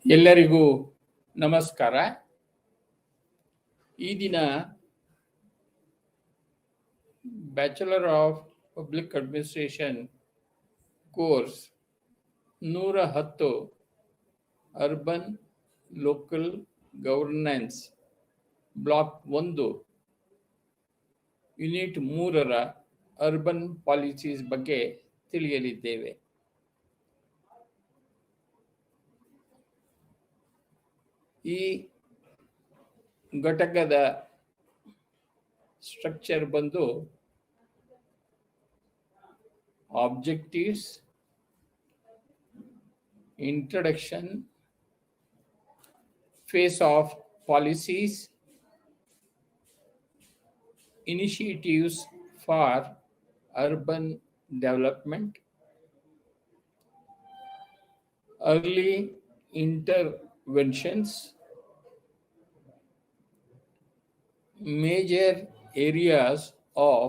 ಎಲ್ಲರಿಗೂ ನಮಸ್ಕಾರ. ಈ ದಿನ bachelor of public administration course 110 urban local governance block 1 unit 3ರ ಅರ್ಬನ್ ಪಾಲಿಸೀಸ್ ಬಗ್ಗೆ ತಿಳಿಯಲಿದ್ದೇವೆ. ಈ ಘಟಕದ ಸ್ಟ್ರಕ್ಚರ್ ಬಂದು objectives, introduction, phase of policies, initiatives for urban development, early interventions, major areas of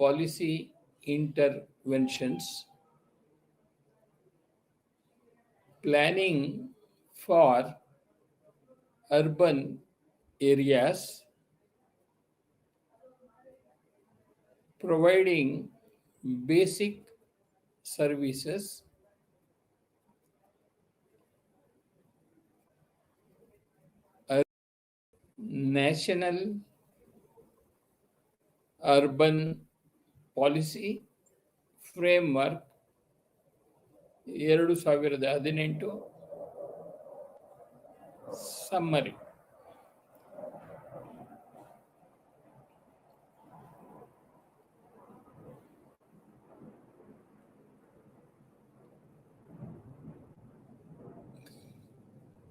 policy interventions, planning for urban areas, providing basic services, national urban policy framework 2018 summary.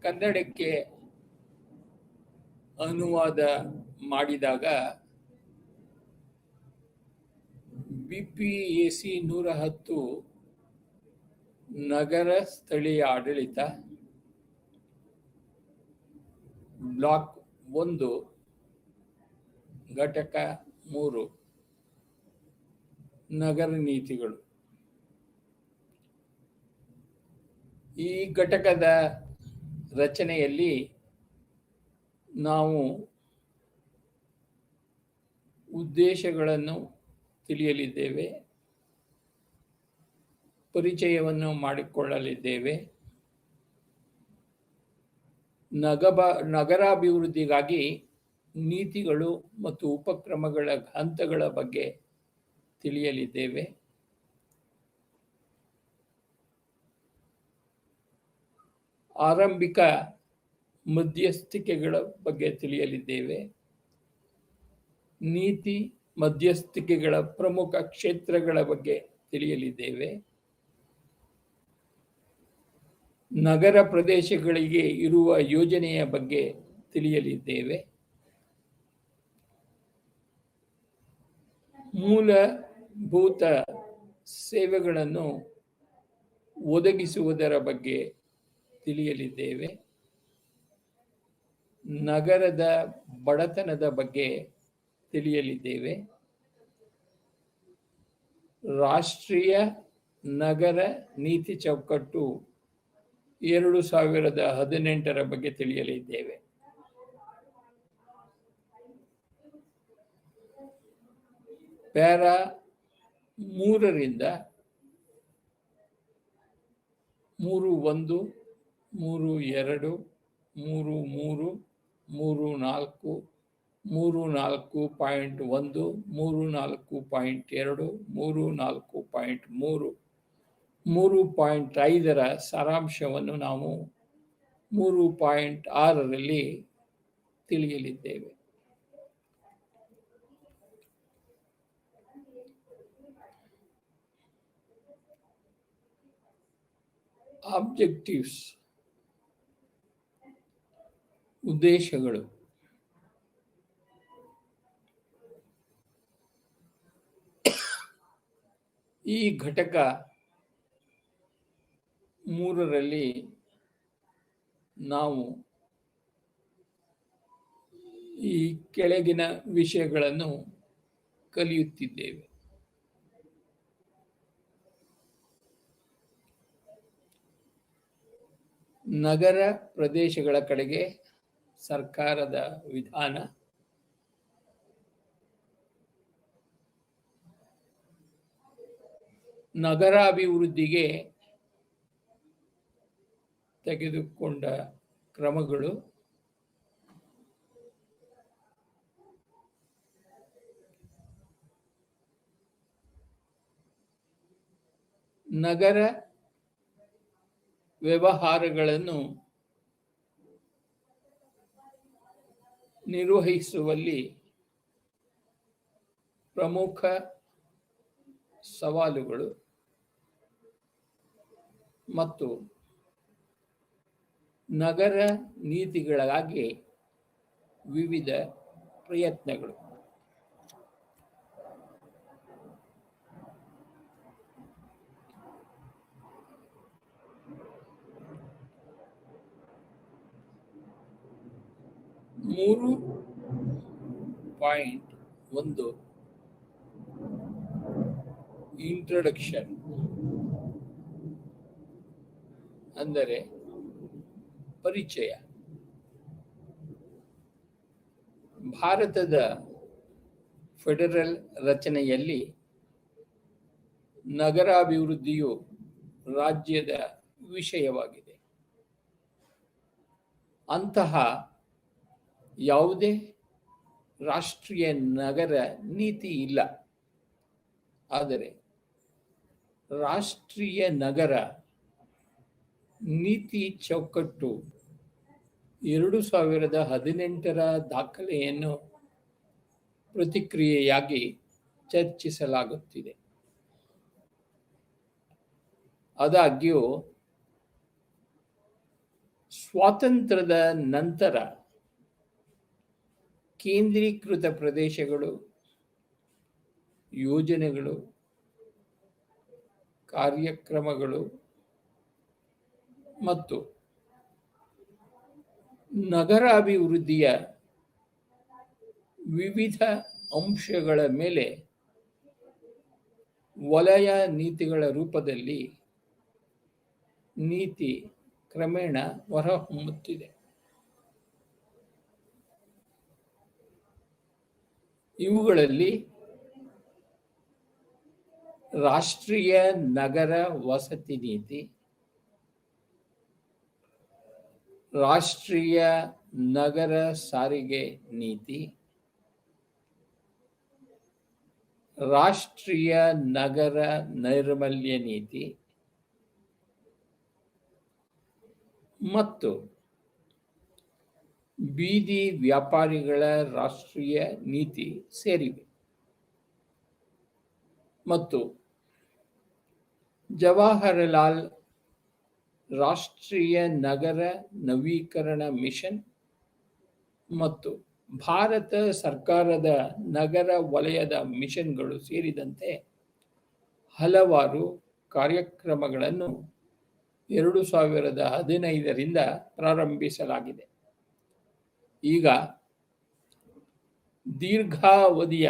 ಕನ್ನಡಕ್ಕೆ ಅನುವಾದ ಮಾಡಿದಾಗ BPAC 110 ನಗರ ಸ್ಥಳೀಯ ಆಡಳಿತ, ಬ್ಲಾಕ್ 1 ಘಟಕ 3 ನಗರ ನೀತಿಗಳು. ಈ ಘಟಕದ ರಚನೆಯಲ್ಲಿ ನಾವು ಉದ್ದೇಶಗಳನ್ನು ತಿಳಿಯಲಿದ್ದೇವೆ, ಪರಿಚಯವನ್ನು ಮಾಡಿಕೊಳ್ಳಲಿದ್ದೇವೆ, ನಗರಾಭಿವೃದ್ಧಿಗಾಗಿ ನೀತಿಗಳು ಮತ್ತು ಉಪಕ್ರಮಗಳ ಹಂತಗಳ ಬಗ್ಗೆ ತಿಳಿಯಲಿದ್ದೇವೆ, ಆರಂಭಿಕ ಮಧ್ಯಸ್ಥಿಕೆಗಳ ಬಗ್ಗೆ ತಿಳಿಯಲಿದ್ದೇವೆ, ನೀತಿ ಮಧ್ಯಸ್ಥಿಕೆಗಳ ಪ್ರಮುಖ ಕ್ಷೇತ್ರಗಳ ಬಗ್ಗೆ ತಿಳಿಯಲಿದ್ದೇವೆ, ನಗರ ಪ್ರದೇಶಗಳಿಗೆ ಇರುವ ಯೋಜನೆಯ ಬಗ್ಗೆ ತಿಳಿಯಲಿದ್ದೇವೆ, ಮೂಲಭೂತ ಸೇವೆಗಳನ್ನು ಒದಗಿಸುವುದರ ಬಗ್ಗೆ ತಿಳಿಯಲಿದ್ದೇವೆ, ನಗರದ ಬಡತನದ ಬಗ್ಗೆ ತಿಳಿಯಲಿದ್ದೇವೆ, ರಾಷ್ಟ್ರೀಯ ನಗರ ನೀತಿ ಚೌಕಟ್ಟು 2018 ಬಗ್ಗೆ ತಿಳಿಯಲಿದ್ದೇವೆ. ಪ್ಯಾರಾ 3ರಿಂದ 3.1, 3.2, 3.3, 3.4, 3.4.1, 3.4.2, 3.4.3, 3.5ರ ಸಾರಾಂಶವನ್ನು ನಾವು 3.6ರಲ್ಲಿ ತಿಳಿಯಲಿದ್ದೇವೆ. ಆಬ್ಜೆಕ್ಟಿವ್ಸ್, ಉದ್ದೇಶಗಳು. ಈ ಘಟಕ 3ರಲ್ಲಿ ನಾವು ಈ ಕೆಳಗಿನ ವಿಷಯಗಳನ್ನು ಕಲಿಯುತ್ತಿದ್ದೇವೆ. ನಗರ ಪ್ರದೇಶಗಳ ಕಡೆಗೆ ಸರ್ಕಾರದ ವಿಧಾನ, ನಗರಾಭಿವೃದ್ಧಿಗೆ ತೆಗೆದುಕೊಂಡ ಕ್ರಮಗಳು, ನಗರ ವ್ಯವಹಾರಗಳನ್ನು ನಿರ್ವಹಿಸುವಲ್ಲಿ ಪ್ರಮುಖ ಸವಾಲುಗಳು ಮತ್ತು ನಗರ ನೀತಿಗಳಾಗಿ ವಿವಿಧ ಪ್ರಯತ್ನಗಳು. ಮೂರು ಪಾಯಿಂಟ್ ಒಂದು ಇಂಟ್ರೊಡಕ್ಷನ್ ಅಂದರೆ ಪರಿಚಯ. ಭಾರತದ ಫೆಡರಲ್ ರಚನೆಯಲ್ಲಿ ನಗರಾಭಿವೃದ್ಧಿಯು ರಾಜ್ಯದ ವಿಷಯವಾಗಿದೆ. ಅಂತಹ ಯಾವುದೇ ರಾಷ್ಟ್ರೀಯ ನಗರ ನೀತಿ ಇಲ್ಲ. ಆದರೆ ರಾಷ್ಟ್ರೀಯ ನಗರ ನೀತಿ ಚೌಕಟ್ಟು 2018ರ ದಾಖಲೆಯನ್ನು ಪ್ರತಿಕ್ರಿಯೆಯಾಗಿ ಚರ್ಚಿಸಲಾಗುತ್ತಿದೆ. ಆದಾಗ್ಯೂ ಸ್ವಾತಂತ್ರ್ಯದ ನಂತರ ಕೇಂದ್ರೀಕೃತ ಪ್ರದೇಶಗಳು, ಯೋಜನೆಗಳು, ಕಾರ್ಯಕ್ರಮಗಳು ಮತ್ತು ನಗರಾಭಿವೃದ್ಧಿಯ ವಿವಿಧ ಅಂಶಗಳ ಮೇಲೆ ವಲಯ ನೀತಿಗಳ ರೂಪದಲ್ಲಿ ನೀತಿ ಕ್ರಮೇಣ ಹೊರಹೊಮ್ಮುತ್ತಿದೆ. ಇವುಗಳಲ್ಲಿ ರಾಷ್ಟ್ರೀಯ ನಗರ ವಸತಿ ನೀತಿ, ರಾಷ್ಟ್ರೀಯ ನಗರ ಸಾರಿಗೆ ನೀತಿ, ರಾಷ್ಟ್ರೀಯ ನಗರ ನೈರ್ಮಲ್ಯ ನೀತಿ ಮತ್ತು ಬೀದಿ ವ್ಯಾಪಾರಿಗಳ ರಾಷ್ಟ್ರೀಯ ನೀತಿ ಸೇರಿವೆ. ಮತ್ತು ಜವಾಹರಲಾಲ್ ರಾಷ್ಟ್ರೀಯ ನಗರ ನವೀಕರಣ ಮಿಷನ್ ಮತ್ತು ಭಾರತ ಸರ್ಕಾರದ ನಗರ ವಲಯದ ಮಿಷನ್ಗಳು ಸೇರಿದಂತೆ ಹಲವಾರು ಕಾರ್ಯಕ್ರಮಗಳನ್ನು 2015ರಿಂದ ಪ್ರಾರಂಭಿಸಲಾಗಿದೆ. ಈಗ ದೀರ್ಘಾವಧಿಯ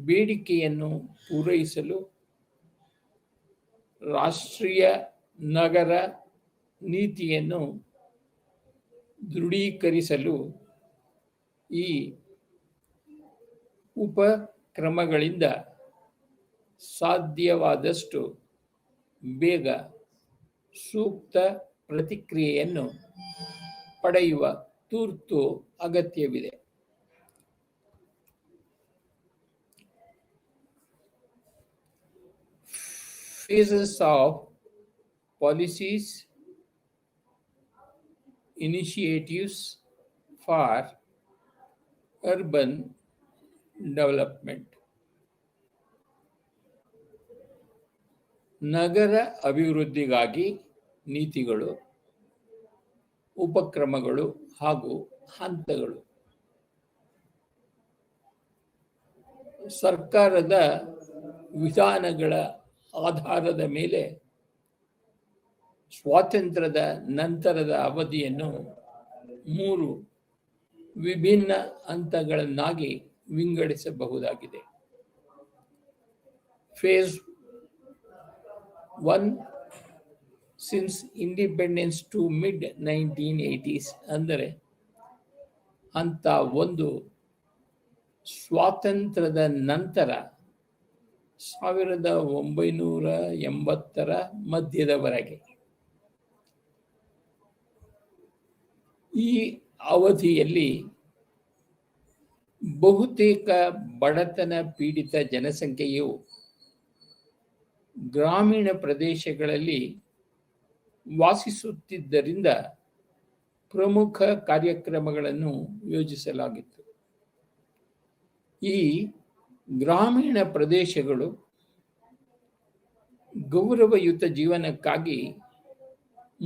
ಬೇಡಿಕೆಯನ್ನು ಪೂರೈಸಲು ರಾಷ್ಟ್ರೀಯ ನಗರ ನೀತಿಯನ್ನು ದೃಢೀಕರಿಸಲು ಈ ಉಪಕ್ರಮಗಳಿಂದ ಸಾಧ್ಯವಾದಷ್ಟು ಬೇಗ ಸೂಕ್ತ ಪ್ರತಿಕ್ರಿಯೆಯನ್ನು ಪಡೆಯುವ ತುರ್ತು ಅಗತ್ಯವಿದೆ. Phases of policies, initiatives for urban development. ನಗರ ಅಭಿವೃದ್ಧಿಗಾಗಿ ನೀತಿಗಳು, ಉಪಕ್ರಮಗಳು ಹಾಗೂ ಹಂತಗಳು. ಸರ್ಕಾರದ ವಿಧಾನಗಳ ಆಧಾರದ ಮೇಲೆ ಸ್ವಾತಂತ್ರ್ಯದ ನಂತರದ ಅವಧಿಯನ್ನು 3 ವಿಭಿನ್ನ ಹಂತಗಳನ್ನಾಗಿ ವಿಂಗಡಿಸಬಹುದಾಗಿದೆ. Phase 1 since independence to mid 1980s, ಅಂದರೆ ಅಂತ ಒಂದು ಸ್ವಾತಂತ್ರ್ಯದ ನಂತರ 1980ರ ಮಧ್ಯದವರೆಗೆ ಈ ಅವಧಿಯಲ್ಲಿ ಬಹುತೇಕ ಬಡತನ ಪೀಡಿತ ಜನಸಂಖ್ಯೆಯು ಗ್ರಾಮೀಣ ಪ್ರದೇಶಗಳಲ್ಲಿ ವಾಸಿಸುತ್ತಿದ್ದರಿಂದ ಪ್ರಮುಖ ಕಾರ್ಯಕ್ರಮಗಳನ್ನು ಯೋಜಿಸಲಾಗಿತ್ತು. ಈ ಗ್ರಾಮೀಣ ಪ್ರದೇಶಗಳು ಗೌರವಯುತ ಜೀವನಕ್ಕಾಗಿ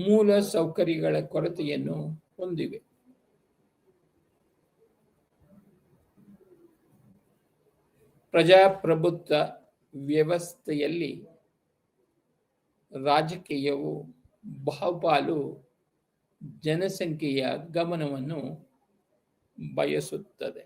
ಮೂಲ ಸೌಕರ್ಯಗಳ ಕೊರತೆಯನ್ನು ಹೊಂದಿವೆ. ಪ್ರಜಾಪ್ರಭುತ್ವ ವ್ಯವಸ್ಥೆಯಲ್ಲಿ ರಾಜಕೀಯವು ಬಹುಪಾಲು ಜನಸಂಖ್ಯೆಯ ಗಮನವನ್ನು ಬಯಸುತ್ತದೆ.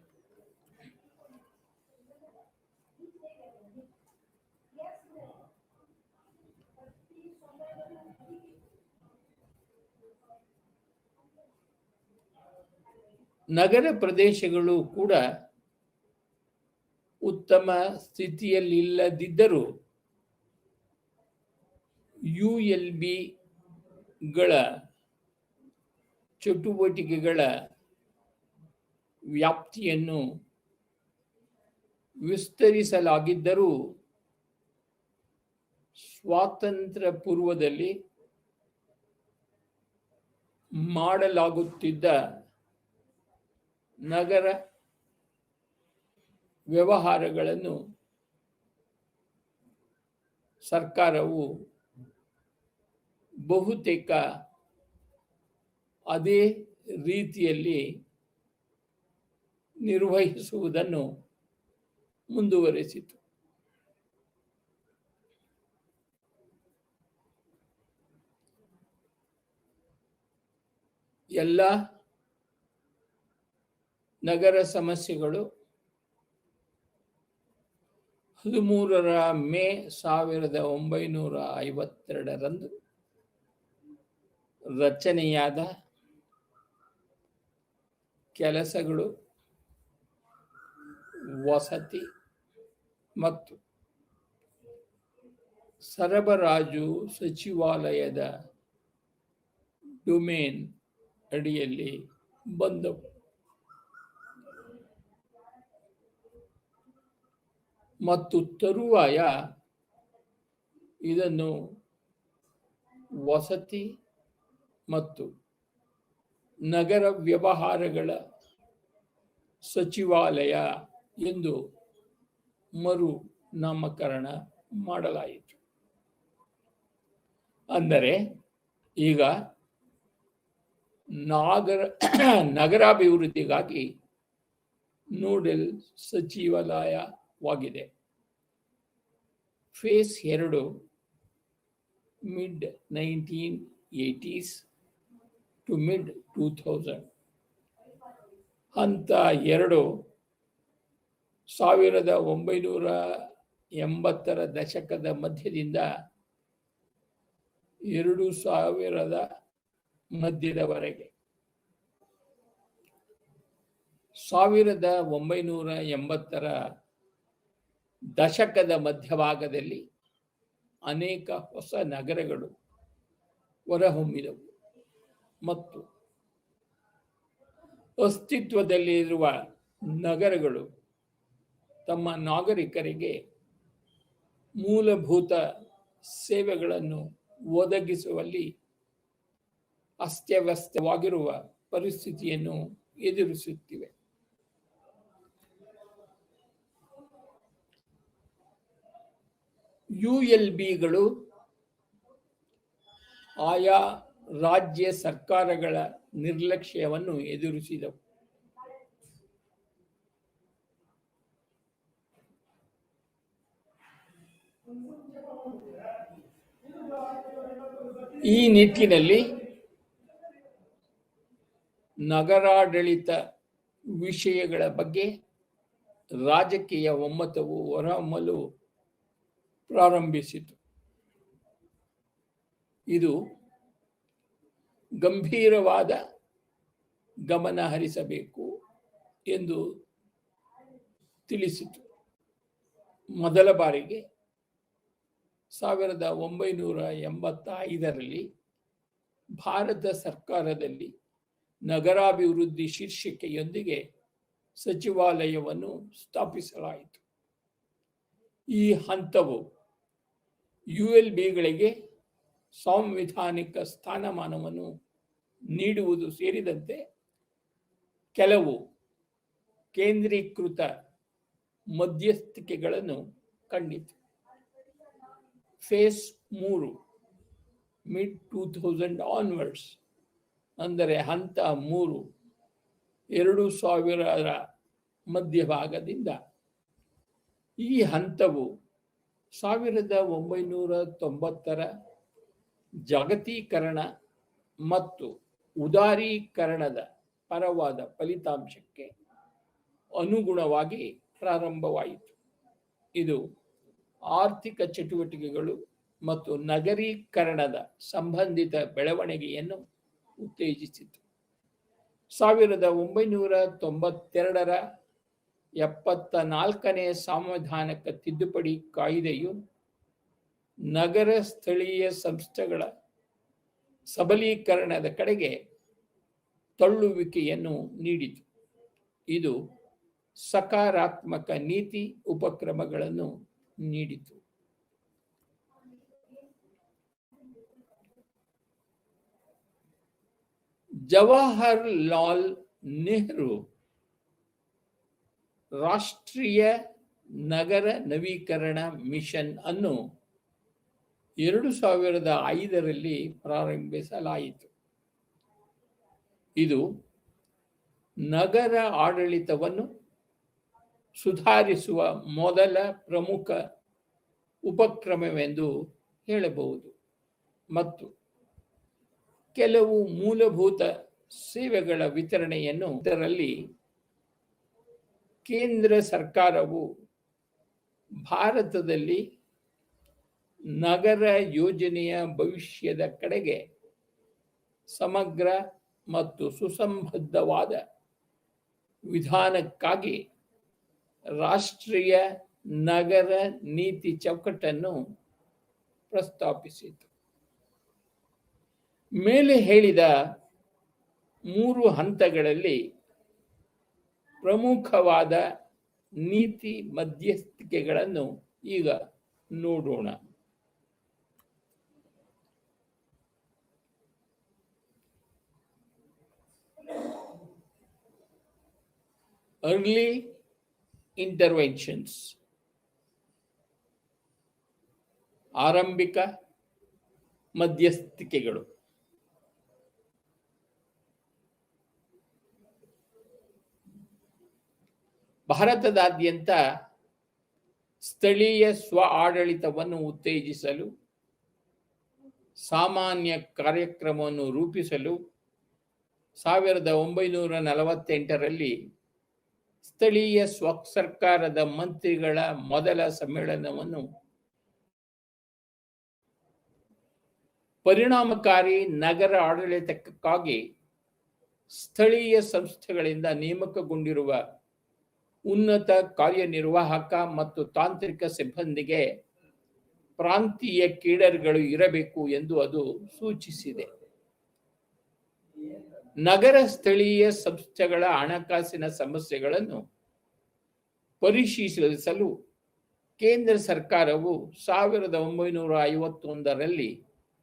ನಗರ ಪ್ರದೇಶಗಳು ಕೂಡ ಉತ್ತಮ ಸ್ಥಿತಿಯಲ್ಲಿಲ್ಲದಿದ್ದರೂ ULBಗಳ ಚಟುವಟಿಕೆಗಳ ವ್ಯಾಪ್ತಿಯನ್ನು ವಿಸ್ತರಿಸಲಾಗಿದ್ದರೂ ಸ್ವಾತಂತ್ರ್ಯ ಪೂರ್ವದಲ್ಲಿ ಮಾಡಲಾಗುತ್ತಿದ್ದ ನಗರ ವ್ಯವಹಾರಗಳನ್ನು ಸರ್ಕಾರವು ಬಹುತೇಕ ಅದೇ ರೀತಿಯಲ್ಲಿ ನಿರ್ವಹಿಸುವುದನ್ನು ಮುಂದುವರೆಸಿತು. ಎಲ್ಲ ನಗರ ಸಮಸ್ಯೆಗಳು 13 ಮೇ 1952ರಂದು ರಚನೆಯಾದ ಕೆಲಸಗಳು, ವಸತಿ ಮತ್ತು ಸರಬರಾಜು ಸಚಿವಾಲಯದ ಡೊಮೇನ್ ಅಡಿಯಲ್ಲಿ ಬಂದವು. ಮತ್ತು ತರುವಾಯ ಇದನ್ನು ವಸತಿ ಮತ್ತು ನಗರ ವ್ಯವಹಾರಗಳ ಸಚಿವಾಲಯ ಎಂದು ಮರು ನಾಮಕರಣ ಮಾಡಲಾಯಿತು. ಅಂದರೆ ಈಗ ನಗರಾಭಿವೃದ್ಧಿಗಾಗಿ ನೋಡೆಲ್ ಸಚಿವಾಲಯವಾಗಿದೆ. Phase 2 mid 1980s to mid 2000. ಹಂತ 2 1980ರ ದಶಕದ ಮಧ್ಯದಿಂದ 2000ರ ಮಧ್ಯದವರೆಗೆ. 1980ರ ದಶಕದ ಮಧ್ಯಭಾಗದಲ್ಲಿ ಅನೇಕ ಹೊಸ ನಗರಗಳು ಹೊರಹೊಮ್ಮಿದವು ಮತ್ತು ಅಸ್ತಿತ್ವದಲ್ಲಿರುವ ನಗರಗಳು ತಮ್ಮ ನಾಗರಿಕರಿಗೆ ಮೂಲಭೂತ ಸೇವೆಗಳನ್ನು ಒದಗಿಸುವಲ್ಲಿ ಅಸ್ತವ್ಯಸ್ತವಾಗಿರುವ ಪರಿಸ್ಥಿತಿಯನ್ನು ಎದುರಿಸುತ್ತಿವೆ. ULBಗಳು ಆಯಾ ರಾಜ್ಯ ಸರ್ಕಾರಗಳ ನಿರ್ಲಕ್ಷ್ಯವನ್ನು ಎದುರಿಸಿದವು. ಈ ನಿಟ್ಟಿನಲ್ಲಿ ನಗರಾಡಳಿತ ವಿಷಯಗಳ ಬಗ್ಗೆ ರಾಜಕೀಯ ಒಮ್ಮತವು ಹೊರಹೊಮ್ಮಲು ಪ್ರಾರಂಭಿಸಿತು. ಇದು ಗಂಭೀರವಾದ ಗಮನ ಹರಿಸಬೇಕು ಎಂದು ತಿಳಿಸಿತು. ಮೊದಲ ಬಾರಿಗೆ 1985ರಲ್ಲಿ ಭಾರತ ಸರ್ಕಾರದಲ್ಲಿ ನಗರಾಭಿವೃದ್ಧಿ ಶೀರ್ಷಿಕೆಯೊಂದಿಗೆ ಸಚಿವಾಲಯವನ್ನು ಸ್ಥಾಪಿಸಲಾಯಿತು. ಈ ಹಂತವು ULBಗಳಿಗೆ ಸಾಂವಿಧಾನಿಕ ಸ್ಥಾನಮಾನವನ್ನು ನೀಡುವುದು ಸೇರಿದಂತೆ ಕೆಲವು ಕೇಂದ್ರೀಕೃತ ಮಧ್ಯಸ್ಥಿಕೆಗಳನ್ನು ಕಂಡಿತು. ಫೇಸ್ 3 mid-2000 ಆನ್ವರ್ಡ್ಸ್, ಅಂದರೆ ಹಂತ 3 2000ರ ಮಧ್ಯಭಾಗದಿಂದ. ಈ ಹಂತವು 1990ರ ಜಾಗತೀಕರಣ ಮತ್ತು ಉದಾರೀಕರಣದ ಪರವಾದ ಫಲಿತಾಂಶಕ್ಕೆ ಅನುಗುಣವಾಗಿ ಪ್ರಾರಂಭವಾಯಿತು. ಇದು ಆರ್ಥಿಕ ಚಟುವಟಿಕೆಗಳು ಮತ್ತು ನಗರೀಕರಣದ ಸಂಬಂಧಿತ ಬೆಳವಣಿಗೆಯನ್ನು ಉತ್ತೇಜಿಸಿತು. 1992ರ 74ನೇ ಸಾಂವಿಧಾನಿಕ ತಿದ್ದುಪಡಿ ಕಾಯ್ದೆಯು ನಗರ ಸ್ಥಳೀಯ ಸಂಸ್ಥೆಗಳ ಸಬಲೀಕರಣದ ಕಡೆಗೆ ತಳ್ಳುವಿಕೆಯನ್ನು ನೀಡಿತು. ಇದು ಸಕಾರಾತ್ಮಕ ನೀತಿ ಉಪಕ್ರಮಗಳನ್ನು ನೀಡಿತು. ಜವಾಹರ್ಲಾಲ್ ನೆಹರು ರಾಷ್ಟ್ರೀಯ ನಗರ ನವೀಕರಣ ಮಿಷನ್ ಅನ್ನು 2005ರಲ್ಲಿ ಪ್ರಾರಂಭಿಸಲಾಯಿತು. ಇದು ನಗರ ಆಡಳಿತವನ್ನು ಸುಧಾರಿಸುವ ಮೊದಲ ಪ್ರಮುಖ ಉಪಕ್ರಮವೆಂದು ಹೇಳಬಹುದು ಮತ್ತು ಕೆಲವು ಮೂಲಭೂತ ಸೇವೆಗಳ ವಿತರಣೆಯನ್ನು ಇದರಲ್ಲಿ ಕೇಂದ್ರ ಸರ್ಕಾರವು ಭಾರತದಲ್ಲಿ ನಗರ ಯೋಜನೆಯ ಭವಿಷ್ಯದ ಕಡೆಗೆ ಸಮಗ್ರ ಮತ್ತು ಸುಸಂಬದ್ಧವಾದ ವಿಧಾನಕ್ಕಾಗಿ ರಾಷ್ಟ್ರೀಯ ನಗರ ನೀತಿ ಚೌಕಟ್ಟನ್ನು ಪ್ರಸ್ತಾಪಿಸಿತು. ಮೇಲೆ ಹೇಳಿದ 3 ಹಂತಗಳಲ್ಲಿ ಪ್ರಮುಖವಾದ ನೀತಿ ಮಧ್ಯಸ್ಥಿಕೆಗಳನ್ನು ಈಗ ನೋಡೋಣ. Early interventions, ಆರಂಭಿಕ ಮಧ್ಯಸ್ಥಿಕೆಗಳು. ಭಾರತದಾದ್ಯಂತ ಸ್ಥಳೀಯ ಸ್ವ ಆಡಳಿತವನ್ನು ಉತ್ತೇಜಿಸಲು ಸಾಮಾನ್ಯ ಕಾರ್ಯಕ್ರಮವನ್ನು ರೂಪಿಸಲು 1948ರಲ್ಲಿ ಸ್ಥಳೀಯ ಸ್ವಸರ್ಕಾರದ ಮಂತ್ರಿಗಳ ಮೊದಲ ಸಮ್ಮೇಳನವನ್ನು ಪರಿಣಾಮಕಾರಿ ನಗರ ಆಡಳಿತಕ್ಕಾಗಿ ಸ್ಥಳೀಯ ಸಂಸ್ಥೆಗಳಿಂದ ನೇಮಕಗೊಂಡಿರುವ ಉನ್ನತ ಕಾರ್ಯನಿರ್ವಾಹಕ ಮತ್ತು ತಾಂತ್ರಿಕ ಸಿಬ್ಬಂದಿಗೆ ಪ್ರಾಂತೀಯ ಕೇಡರ್ಗಳು ಇರಬೇಕು ಎಂದು ಅದು ಸೂಚಿಸಿದೆ. ನಗರ ಸ್ಥಳೀಯ ಸಂಸ್ಥೆಗಳ ಹಣಕಾಸಿನ ಸಮಸ್ಯೆಗಳನ್ನು ಪರಿಶೀಲಿಸಲು ಕೇಂದ್ರ ಸರ್ಕಾರವು 1951ರಲ್ಲಿ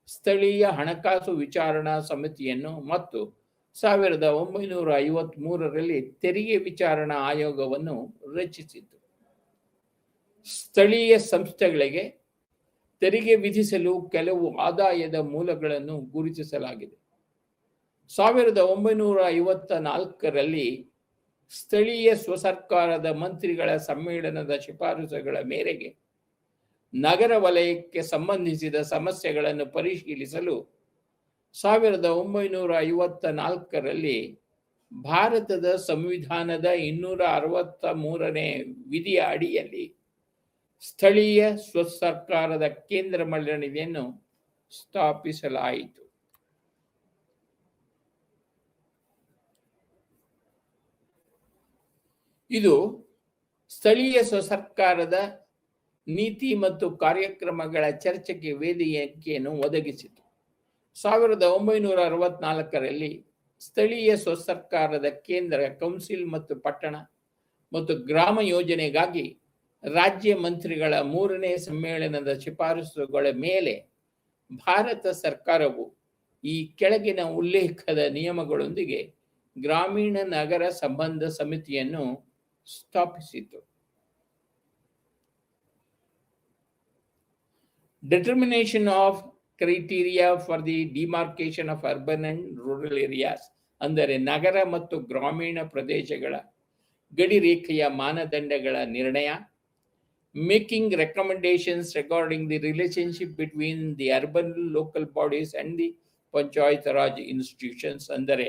ಸ್ಥಳೀಯ ಹಣಕಾಸು ವಿಚಾರಣಾ ಸಮಿತಿಯನ್ನು ಮತ್ತು 1953ರಲ್ಲಿ ತೆರಿಗೆ ವಿಚಾರಣಾ ಆಯೋಗವನ್ನು ರಚಿಸಿತು. ಸ್ಥಳೀಯ ಸಂಸ್ಥೆಗಳಿಗೆ ತೆರಿಗೆ ವಿಧಿಸಲು ಕೆಲವು ಆದಾಯದ ಮೂಲಗಳನ್ನು ಗುರುತಿಸಲಾಗಿದೆ. 1954ರಲ್ಲಿ ಸ್ಥಳೀಯ ಸ್ವಸರ್ಕಾರದ ಮಂತ್ರಿಗಳ ಸಮ್ಮೇಳನದ ಶಿಫಾರಸುಗಳ ಮೇರೆಗೆ ನಗರ ವಲಯಕ್ಕೆ ಸಂಬಂಧಿಸಿದ ಸಮಸ್ಯೆಗಳನ್ನು ಪರಿಶೀಲಿಸಲು 1954ರಲ್ಲಿ ಭಾರತದ ಸಂವಿಧಾನದ 263ನೇ ವಿಧಿಯ ಅಡಿಯಲ್ಲಿ ಸ್ಥಳೀಯ ಸ್ವಸರ್ಕಾರದ ಕೇಂದ್ರ ಮಂಡಳಿಯನ್ನು ಸ್ಥಾಪಿಸಲಾಯಿತು. ಇದು ಸ್ಥಳೀಯ ಸ್ವಸರ್ಕಾರದ ನೀತಿ ಮತ್ತು ಕಾರ್ಯಕ್ರಮಗಳ ಚರ್ಚೆಗೆ ವೇದಿಕೆಯನ್ನು ಒದಗಿಸಿತು. 1964ರಲ್ಲಿ ಸ್ಥಳೀಯ ಸ್ವಸರ್ಕಾರದ ಕೇಂದ್ರ, ಕೌನ್ಸಿಲ್ ಮತ್ತು ಪಟ್ಟಣ ಮತ್ತು ಗ್ರಾಮ ಯೋಜನೆಗಾಗಿ ರಾಜ್ಯ ಮಂತ್ರಿಗಳ 3ನೇ ಸಮ್ಮೇಳನದ ಶಿಫಾರಸುಗಳ ಮೇಲೆ ಭಾರತ ಸರ್ಕಾರವು ಈ ಕೆಳಗಿನ ಉಲ್ಲೇಖದ ನಿಯಮಗಳೊಂದಿಗೆ ಗ್ರಾಮೀಣ ನಗರ ಸಂಬಂಧ ಸಮಿತಿಯನ್ನು ಸ್ಥಾಪಿಸಿತು. Determination of criteria for the demarcation of urban and rural areas, ಅಂದರೆ ನಗರ ಮತ್ತು ಗ್ರಾಮೀಣ ಪ್ರದೇಶಗಳ ಗಡಿ ರೇಖೆಯ ಮಾನದಂಡಗಳ ನಿರ್ಣಯ. Making recommendations regarding the relationship between the urban local bodies and the panchayat Raj institutions, ಅಂದರೆ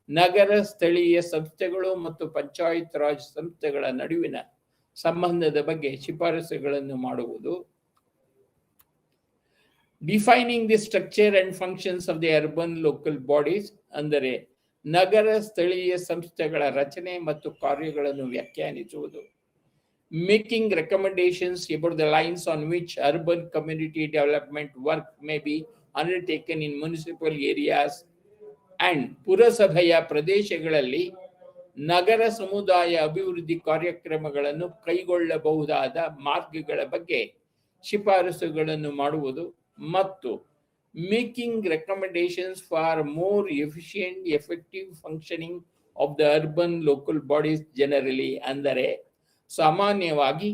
ನಗರ ಸ್ಥಳೀಯ ಸಂಸ್ಥೆಗಳು ಮತ್ತು ಪಂಚಾಯತ್ ರಾಜ್ ಸಂಸ್ಥೆಗಳ ನಡುವಿನ ಸಂಬಂಧದ ಬಗ್ಗೆ ಶಿಫಾರಸುಗಳನ್ನು ಮಾಡುವುದು. Defining the structure and functions of the urban local bodies, ಅಂದರೆ ನಗರ ಸ್ಥಳೀಯ ಸಂಸ್ಥೆಗಳ ರಚನೆ ಮತ್ತು ಕಾರ್ಯಗಳನ್ನು ವ್ಯಾಖ್ಯಾನಿಸುವುದು. Making recommendations about the lines on which urban community development work may be undertaken in municipal areas and, ಪುರಸಭೆಯ ಪ್ರದೇಶಗಳಲ್ಲಿ ನಗರ ಸಮುದಾಯ ಅಭಿವೃದ್ಧಿ ಕಾರ್ಯಕ್ರಮಗಳನ್ನು ಕೈಗೊಳ್ಳಬಹುದಾದ ಮಾರ್ಗಗಳ ಬಗ್ಗೆ ಶಿಫಾರಸುಗಳನ್ನು ಮಾಡುವುದು. ಮತ್ತು making recommendations for more efficient effective functioning of the urban local bodies generally, ಅಂದರೆ ಸಾಮಾನ್ಯವಾಗಿ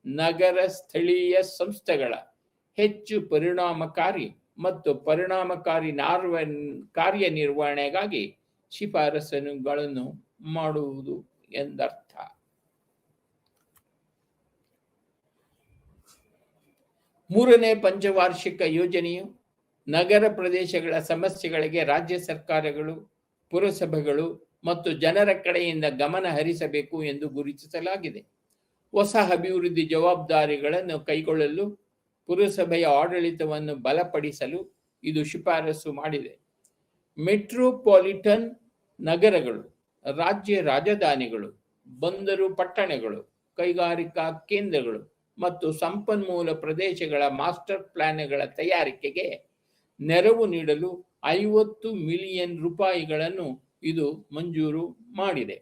ನಗರ ಸ್ಥಳೀಯ ಸಂಸ್ಥೆಗಳ ಹೆಚ್ಚು ಪರಿಣಾಮಕಾರಿ ಮತ್ತು ಪರಿಣಾಮಕಾರಿ ಕಾರ್ಯನಿರ್ವಹಣೆಗಾಗಿ ಶಿಫಾರಸುಗಳನ್ನು ಮಾಡುವುದು ಎಂದರ್ಥ. ಮೂರನೇ ಪಂಚವಾರ್ಷಿಕ ಯೋಜನೆಯು ನಗರ ಪ್ರದೇಶಗಳ ಸಮಸ್ಯೆಗಳಿಗೆ ರಾಜ್ಯ ಸರ್ಕಾರಗಳು, ಪುರಸಭೆಗಳು ಮತ್ತು ಜನರ ಕಡೆಯಿಂದ ಗಮನ ಹರಿಸಬೇಕು ಎಂದು ಗುರುತಿಸಲಾಗಿದೆ. ಹೊಸ ಅಭಿವೃದ್ಧಿ ಜವಾಬ್ದಾರಿಗಳನ್ನು ಕೈಗೊಳ್ಳಲು ಪುರಸಭೆಯ ಆಡಳಿತವನ್ನು ಬಲಪಡಿಸಲು ಇದು ಶಿಫಾರಸು ಮಾಡಿದೆ. ಮೆಟ್ರೋಪಾಲಿಟನ್ ನಗರಗಳು, ರಾಜ್ಯ ರಾಜಧಾನಿಗಳು, ಬಂದರು ಪಟ್ಟಣಗಳು, ಕೈಗಾರಿಕಾ ಕೇಂದ್ರಗಳು ಮತ್ತು ಸಂಪನ್ಮೂಲ ಪ್ರದೇಶಗಳ ಮಾಸ್ಟರ್ ಪ್ಲಾನ್ಗಳ ತಯಾರಿಕೆಗೆ ನೆರವು ನೀಡಲು 50 ಮಿಲಿಯನ್ ರೂಪಾಯಿಗಳನ್ನು ಇದು ಮಂಜೂರು ಮಾಡಿದೆ.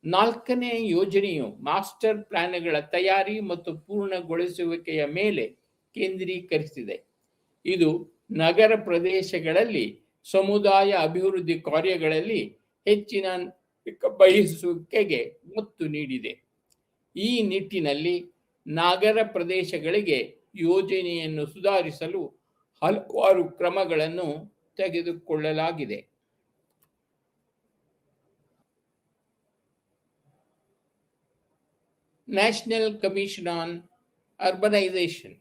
4ನೇ ಯೋಜನೆಯು ಮಾಸ್ಟರ್ ಪ್ಲಾನ್ಗಳ ತಯಾರಿ ಮತ್ತು ಪೂರ್ಣಗೊಳಿಸುವಿಕೆಯ ಮೇಲೆ ಕೇಂದ್ರೀಕರಿಸಿದೆ. ಇದು ನಗರ ಪ್ರದೇಶಗಳಲ್ಲಿ ಸಮುದಾಯ ಅಭಿವೃದ್ಧಿ ಕಾರ್ಯಗಳಲ್ಲಿ ಹೆಚ್ಚಿನ ಬಯಸುವಿಕೆಗೆ ಒತ್ತು ನೀಡಿದೆ. ಈ ನಿಟ್ಟಿನಲ್ಲಿ ನಗರ ಪ್ರದೇಶಗಳಿಗೆ ಯೋಜನೆಯನ್ನು ಸುಧಾರಿಸಲು ಹಲವಾರು ಕ್ರಮಗಳನ್ನು ತೆಗೆದುಕೊಳ್ಳಲಾಗಿದೆ. ನ್ಯಾಷನಲ್ ಕಮಿಷನ್ ಆನ್ ಅರ್ಬನೈಸೇಷನ್,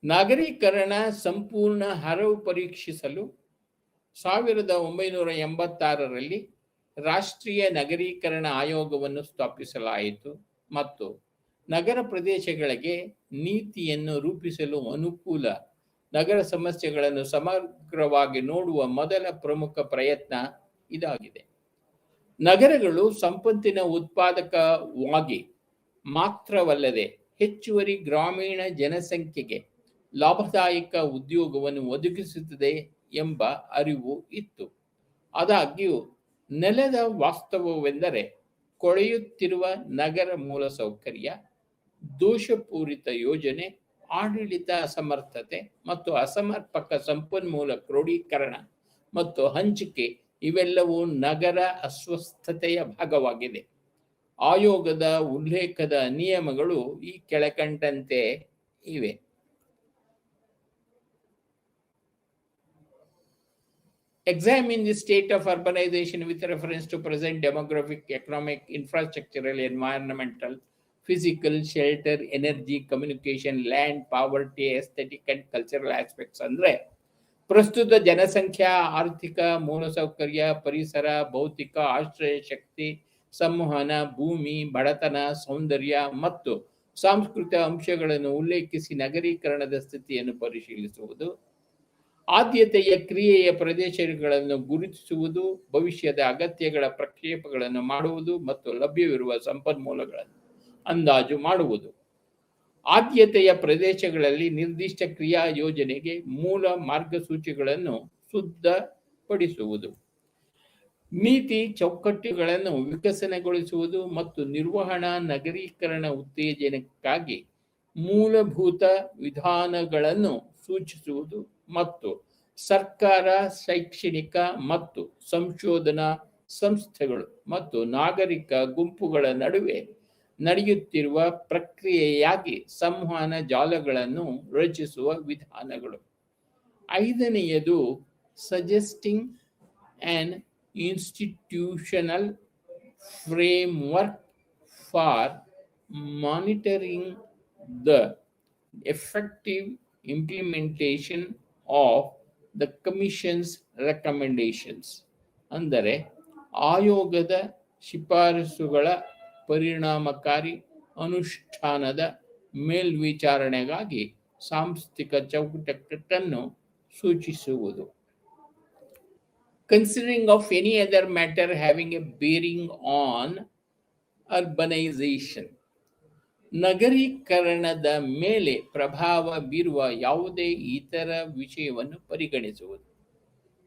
ನಾಗರೀಕರಣ ಸಂಪೂರ್ಣ ಹರವು ಪರೀಕ್ಷಿಸಲು 1986ರಲ್ಲಿ ರಾಷ್ಟ್ರೀಯ ನಗರೀಕರಣ ಆಯೋಗವನ್ನು ಸ್ಥಾಪಿಸಲಾಯಿತು ಮತ್ತು ನಗರ ಪ್ರದೇಶಗಳಿಗೆ ನೀತಿಯನ್ನು ರೂಪಿಸಲು ಅನುಕೂಲ ನಗರ ಸಮಸ್ಯೆಗಳನ್ನು ಸಮಗ್ರವಾಗಿ ನೋಡುವ ಮೊದಲ ಪ್ರಮುಖ ಪ್ರಯತ್ನ ಇದಾಗಿದೆ. ನಗರಗಳು ಸಂಪತ್ತಿನ ಉತ್ಪಾದಕವಾಗಿ ಮಾತ್ರವಲ್ಲದೆ ಹೆಚ್ಚುವರಿ ಗ್ರಾಮೀಣ ಜನಸಂಖ್ಯೆಗೆ ಲಾಭದಾಯಕ ಉದ್ಯೋಗವನ್ನು ಒದಗಿಸುತ್ತದೆ ಎಂಬ ಅರಿವು ಇತ್ತು. ಆದಾಗ್ಯೂ ನೆಲದ ವಾಸ್ತವವೆಂದರೆ ಕೊಳೆಯುತ್ತಿರುವ ನಗರ ಮೂಲಸೌಕರ್ಯ, ದೋಷಪೂರಿತ ಯೋಜನೆ, ಆಡಳಿತ ಅಸಮರ್ಥತೆ ಮತ್ತು ಅಸಮರ್ಪಕ ಸಂಪನ್ಮೂಲ ಕ್ರೋಢೀಕರಣ ಮತ್ತು ಹಂಚಿಕೆ ಇವೆಲ್ಲವೂ ನಗರ ಅಸ್ವಸ್ಥತೆಯ ಭಾಗವಾಗಿದೆ. ಆಯೋಗದ ಉಲ್ಲೇಖದ ನಿಯಮಗಳು ಈ ಕೆಳಕಂಡಂತೆ ಇವೆ. Examine the state of urbanization with reference to present demographic, economic, infrastructural, environmental, physical, shelter, energy, communication, land, poverty, aesthetic and cultural aspects. ಅಂದ್ರೆ ಪ್ರಸ್ತುತ ಜನಸಂಖ್ಯಾ, ಆರ್ಥಿಕ, ಮೂಲಸೌಕರ್ಯ, ಪರಿಸರ, ಭೌತಿಕ, ಆಶ್ರಯ ಶಕ್ತಿ, ಸಂವಹನ, ಭೂಮಿ, ಬಡತನ, ಸೌಂದರ್ಯ ಮತ್ತು ಸಾಂಸ್ಕೃತಿಕ ಅಂಶಗಳನ್ನು ಉಲ್ಲೇಖಿಸಿ ನಗರೀಕರಣದ ಸ್ಥಿತಿಯನ್ನು ಪರಿಶೀಲಿಸುವುದು. ಆದ್ಯತೆಯ ಕ್ರಿಯೆಯ ಪ್ರದೇಶಗಳನ್ನು ಗುರುತಿಸುವುದು, ಭವಿಷ್ಯದ ಅಗತ್ಯಗಳ ಪ್ರಕ್ಷೇಪಗಳನ್ನು ಮಾಡುವುದು ಮತ್ತು ಲಭ್ಯವಿರುವ ಸಂಪನ್ಮೂಲಗಳನ್ನು ಅಂದಾಜು ಮಾಡುವುದು. ಆದ್ಯತೆಯ ಪ್ರದೇಶಗಳಲ್ಲಿ ನಿರ್ದಿಷ್ಟ ಕ್ರಿಯಾ ಯೋಜನೆಗೆ ಮೂಲ ಮಾರ್ಗಸೂಚಿಗಳನ್ನು ಸಿದ್ಧಪಡಿಸುವುದು. ನೀತಿ ಚೌಕಟ್ಟುಗಳನ್ನು ವಿಕಸನಗೊಳಿಸುವುದು ಮತ್ತು ನಿರ್ವಹಣಾ ನಗರೀಕರಣ ಉತ್ತೇಜನಕ್ಕಾಗಿ ಮೂಲಭೂತ ವಿಧಾನಗಳನ್ನು ಸೂಚಿಸುವುದು ಮತ್ತು ಸರ್ಕಾರ, ಶೈಕ್ಷಣಿಕ ಮತ್ತು ಸಂಶೋಧನಾ ಸಂಸ್ಥೆಗಳು ಮತ್ತು ನಾಗರಿಕ ಗುಂಪುಗಳ ನಡುವೆ ನಡೆಯುತ್ತಿರುವ ಪ್ರಕ್ರಿಯೆಯಾಗಿ ಸಂವಹನ ಜಾಲಗಳನ್ನು ರಚಿಸುವ ವಿಧಾನಗಳು. ಐದನೆಯದು suggesting on institutional framework for monitoring the effective implementation of the Commission's recommendations. ಅಂದರೆ ಆಯೋಗದ ಶಿಫಾರಸುಗಳ ಪರಿಣಾಮಕಾರಿ ಅನುಷ್ಠಾನದ ಮೇಲ್ವಿಚಾರಣೆಗಾಗಿ ಸಾಂಸ್ಥಿಕ ಚೌಕಟ್ಟನ್ನು ಸೂಚಿಸುವುದು. Considering of any other matter having a bearing on urbanization. ನಗರೀಕರಣದ ಮೇಲೆ ಪ್ರಭಾವ ಬೀರುವ ಯಾವುದೇ ಇತರ ವಿಷಯವನ್ನು ಪರಿಗಣಿಸುವುದು.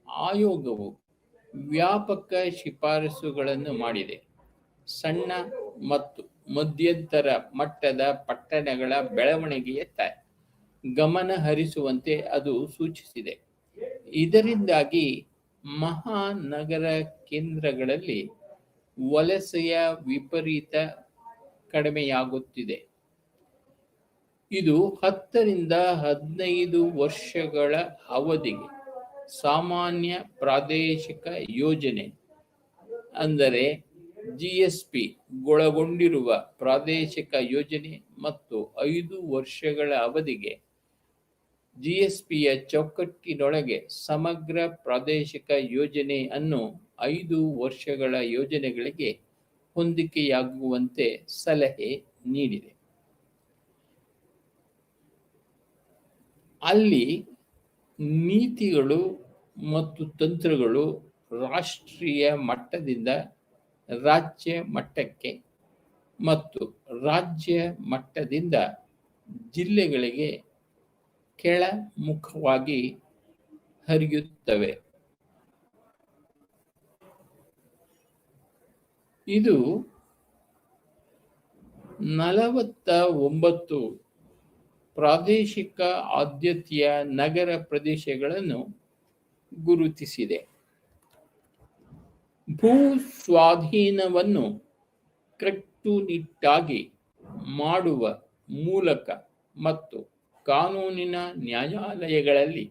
ಆಯೋಗವು ವ್ಯಾಪಕ ಶಿಫಾರಸುಗಳನ್ನು ಮಾಡಿದೆ. ಸಣ್ಣ ಮತ್ತು ಮಧ್ಯಂತರ ಮಟ್ಟದ ಪಟ್ಟಣಗಳ ಬೆಳವಣಿಗೆಯತ್ತ ಗಮನ ಹರಿಸುವಂತೆ ಅದು ಸೂಚಿಸಿದೆ. ಇದರಿಂದಾಗಿ ಮಹಾನಗರ ಕೇಂದ್ರಗಳಲ್ಲಿ ವಲಸೆಯ ವಿಪರೀತ ಕಡಿಮೆಯಾಗುತ್ತಿದೆ. ಇದು 10 ರಿಂದ 15 ವರ್ಷಗಳ ಅವಧಿಗೆ ಸಾಮಾನ್ಯ ಪ್ರಾದೇಶಿಕ ಯೋಜನೆ ಅಂದರೆ GSP ಒಳಗೊಂಡಿರುವ ಪ್ರಾದೇಶಿಕ ಯೋಜನೆ ಮತ್ತು 5 ವರ್ಷಗಳ ಅವಧಿಗೆ GSPಯ ಚೌಕಟ್ಟಿನೊಳಗೆ ಸಮಗ್ರ ಪ್ರಾದೇಶಿಕ ಯೋಜನೆ ಅನ್ನು 5 ವರ್ಷಗಳ ಯೋಜನೆಗಳಿಗೆ ಹೊಂದಿಕೆಯಾಗುವಂತೆ ಸಲಹೆ ನೀಡಿದೆ. ಅಲ್ಲಿ ನೀತಿಗಳು ಮತ್ತು ತಂತ್ರಗಳು ರಾಷ್ಟ್ರೀಯ ಮಟ್ಟದಿಂದ ರಾಜ್ಯ ಮಟ್ಟಕ್ಕೆ ಮತ್ತು ರಾಜ್ಯ ಮಟ್ಟದಿಂದ ಜಿಲ್ಲೆಗಳಿಗೆ ಕೆಳಮುಖವಾಗಿ ಹರಿಯುತ್ತವೆ. ಇದು 49 ಪ್ರಾದೇಶಿಕ ಆದ್ಯತೆಯ ನಗರ ಪ್ರದೇಶಗಳನ್ನು ಗುರುತಿಸಿದೆ. ಭೂ ಸ್ವಾಧೀನವನ್ನು ಕಟ್ಟುನಿಟ್ಟಾಗಿ ಮಾಡುವ ಮೂಲಕ ಮತ್ತು ಕಾನೂನಿನ ನ್ಯಾಯಾಲಯಗಳಲ್ಲಿ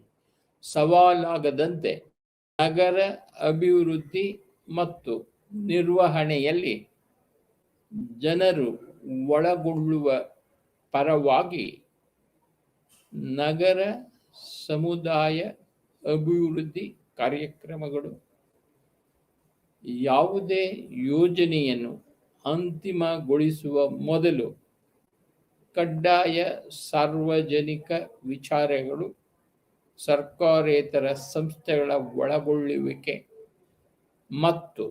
ಸವಾಲಾಗದಂತೆ ನಗರ ಅಭಿವೃದ್ಧಿ ಮತ್ತು ನಿರ್ವಹಣೆಯಲ್ಲಿ ಜನರು ಒಳಗೊಳ್ಳುವ ಪರವಾಗಿ ನಗರ ಸಮುದಾಯ ಅಭಿವೃದ್ಧಿ ಕಾರ್ಯಕ್ರಮಗಳು ಯಾವುದೇ ಯೋಜನೆಯನ್ನು ಅಂತಿಮಗೊಳಿಸುವ ಮೊದಲು ಕಡ್ಡಾಯ ಸಾರ್ವಜನಿಕ ವಿಚಾರಗಳು, ಸರ್ಕಾರೇತರ ಸಂಸ್ಥೆಗಳ ಒಳಗೊಳ್ಳುವಿಕೆ ಮತ್ತು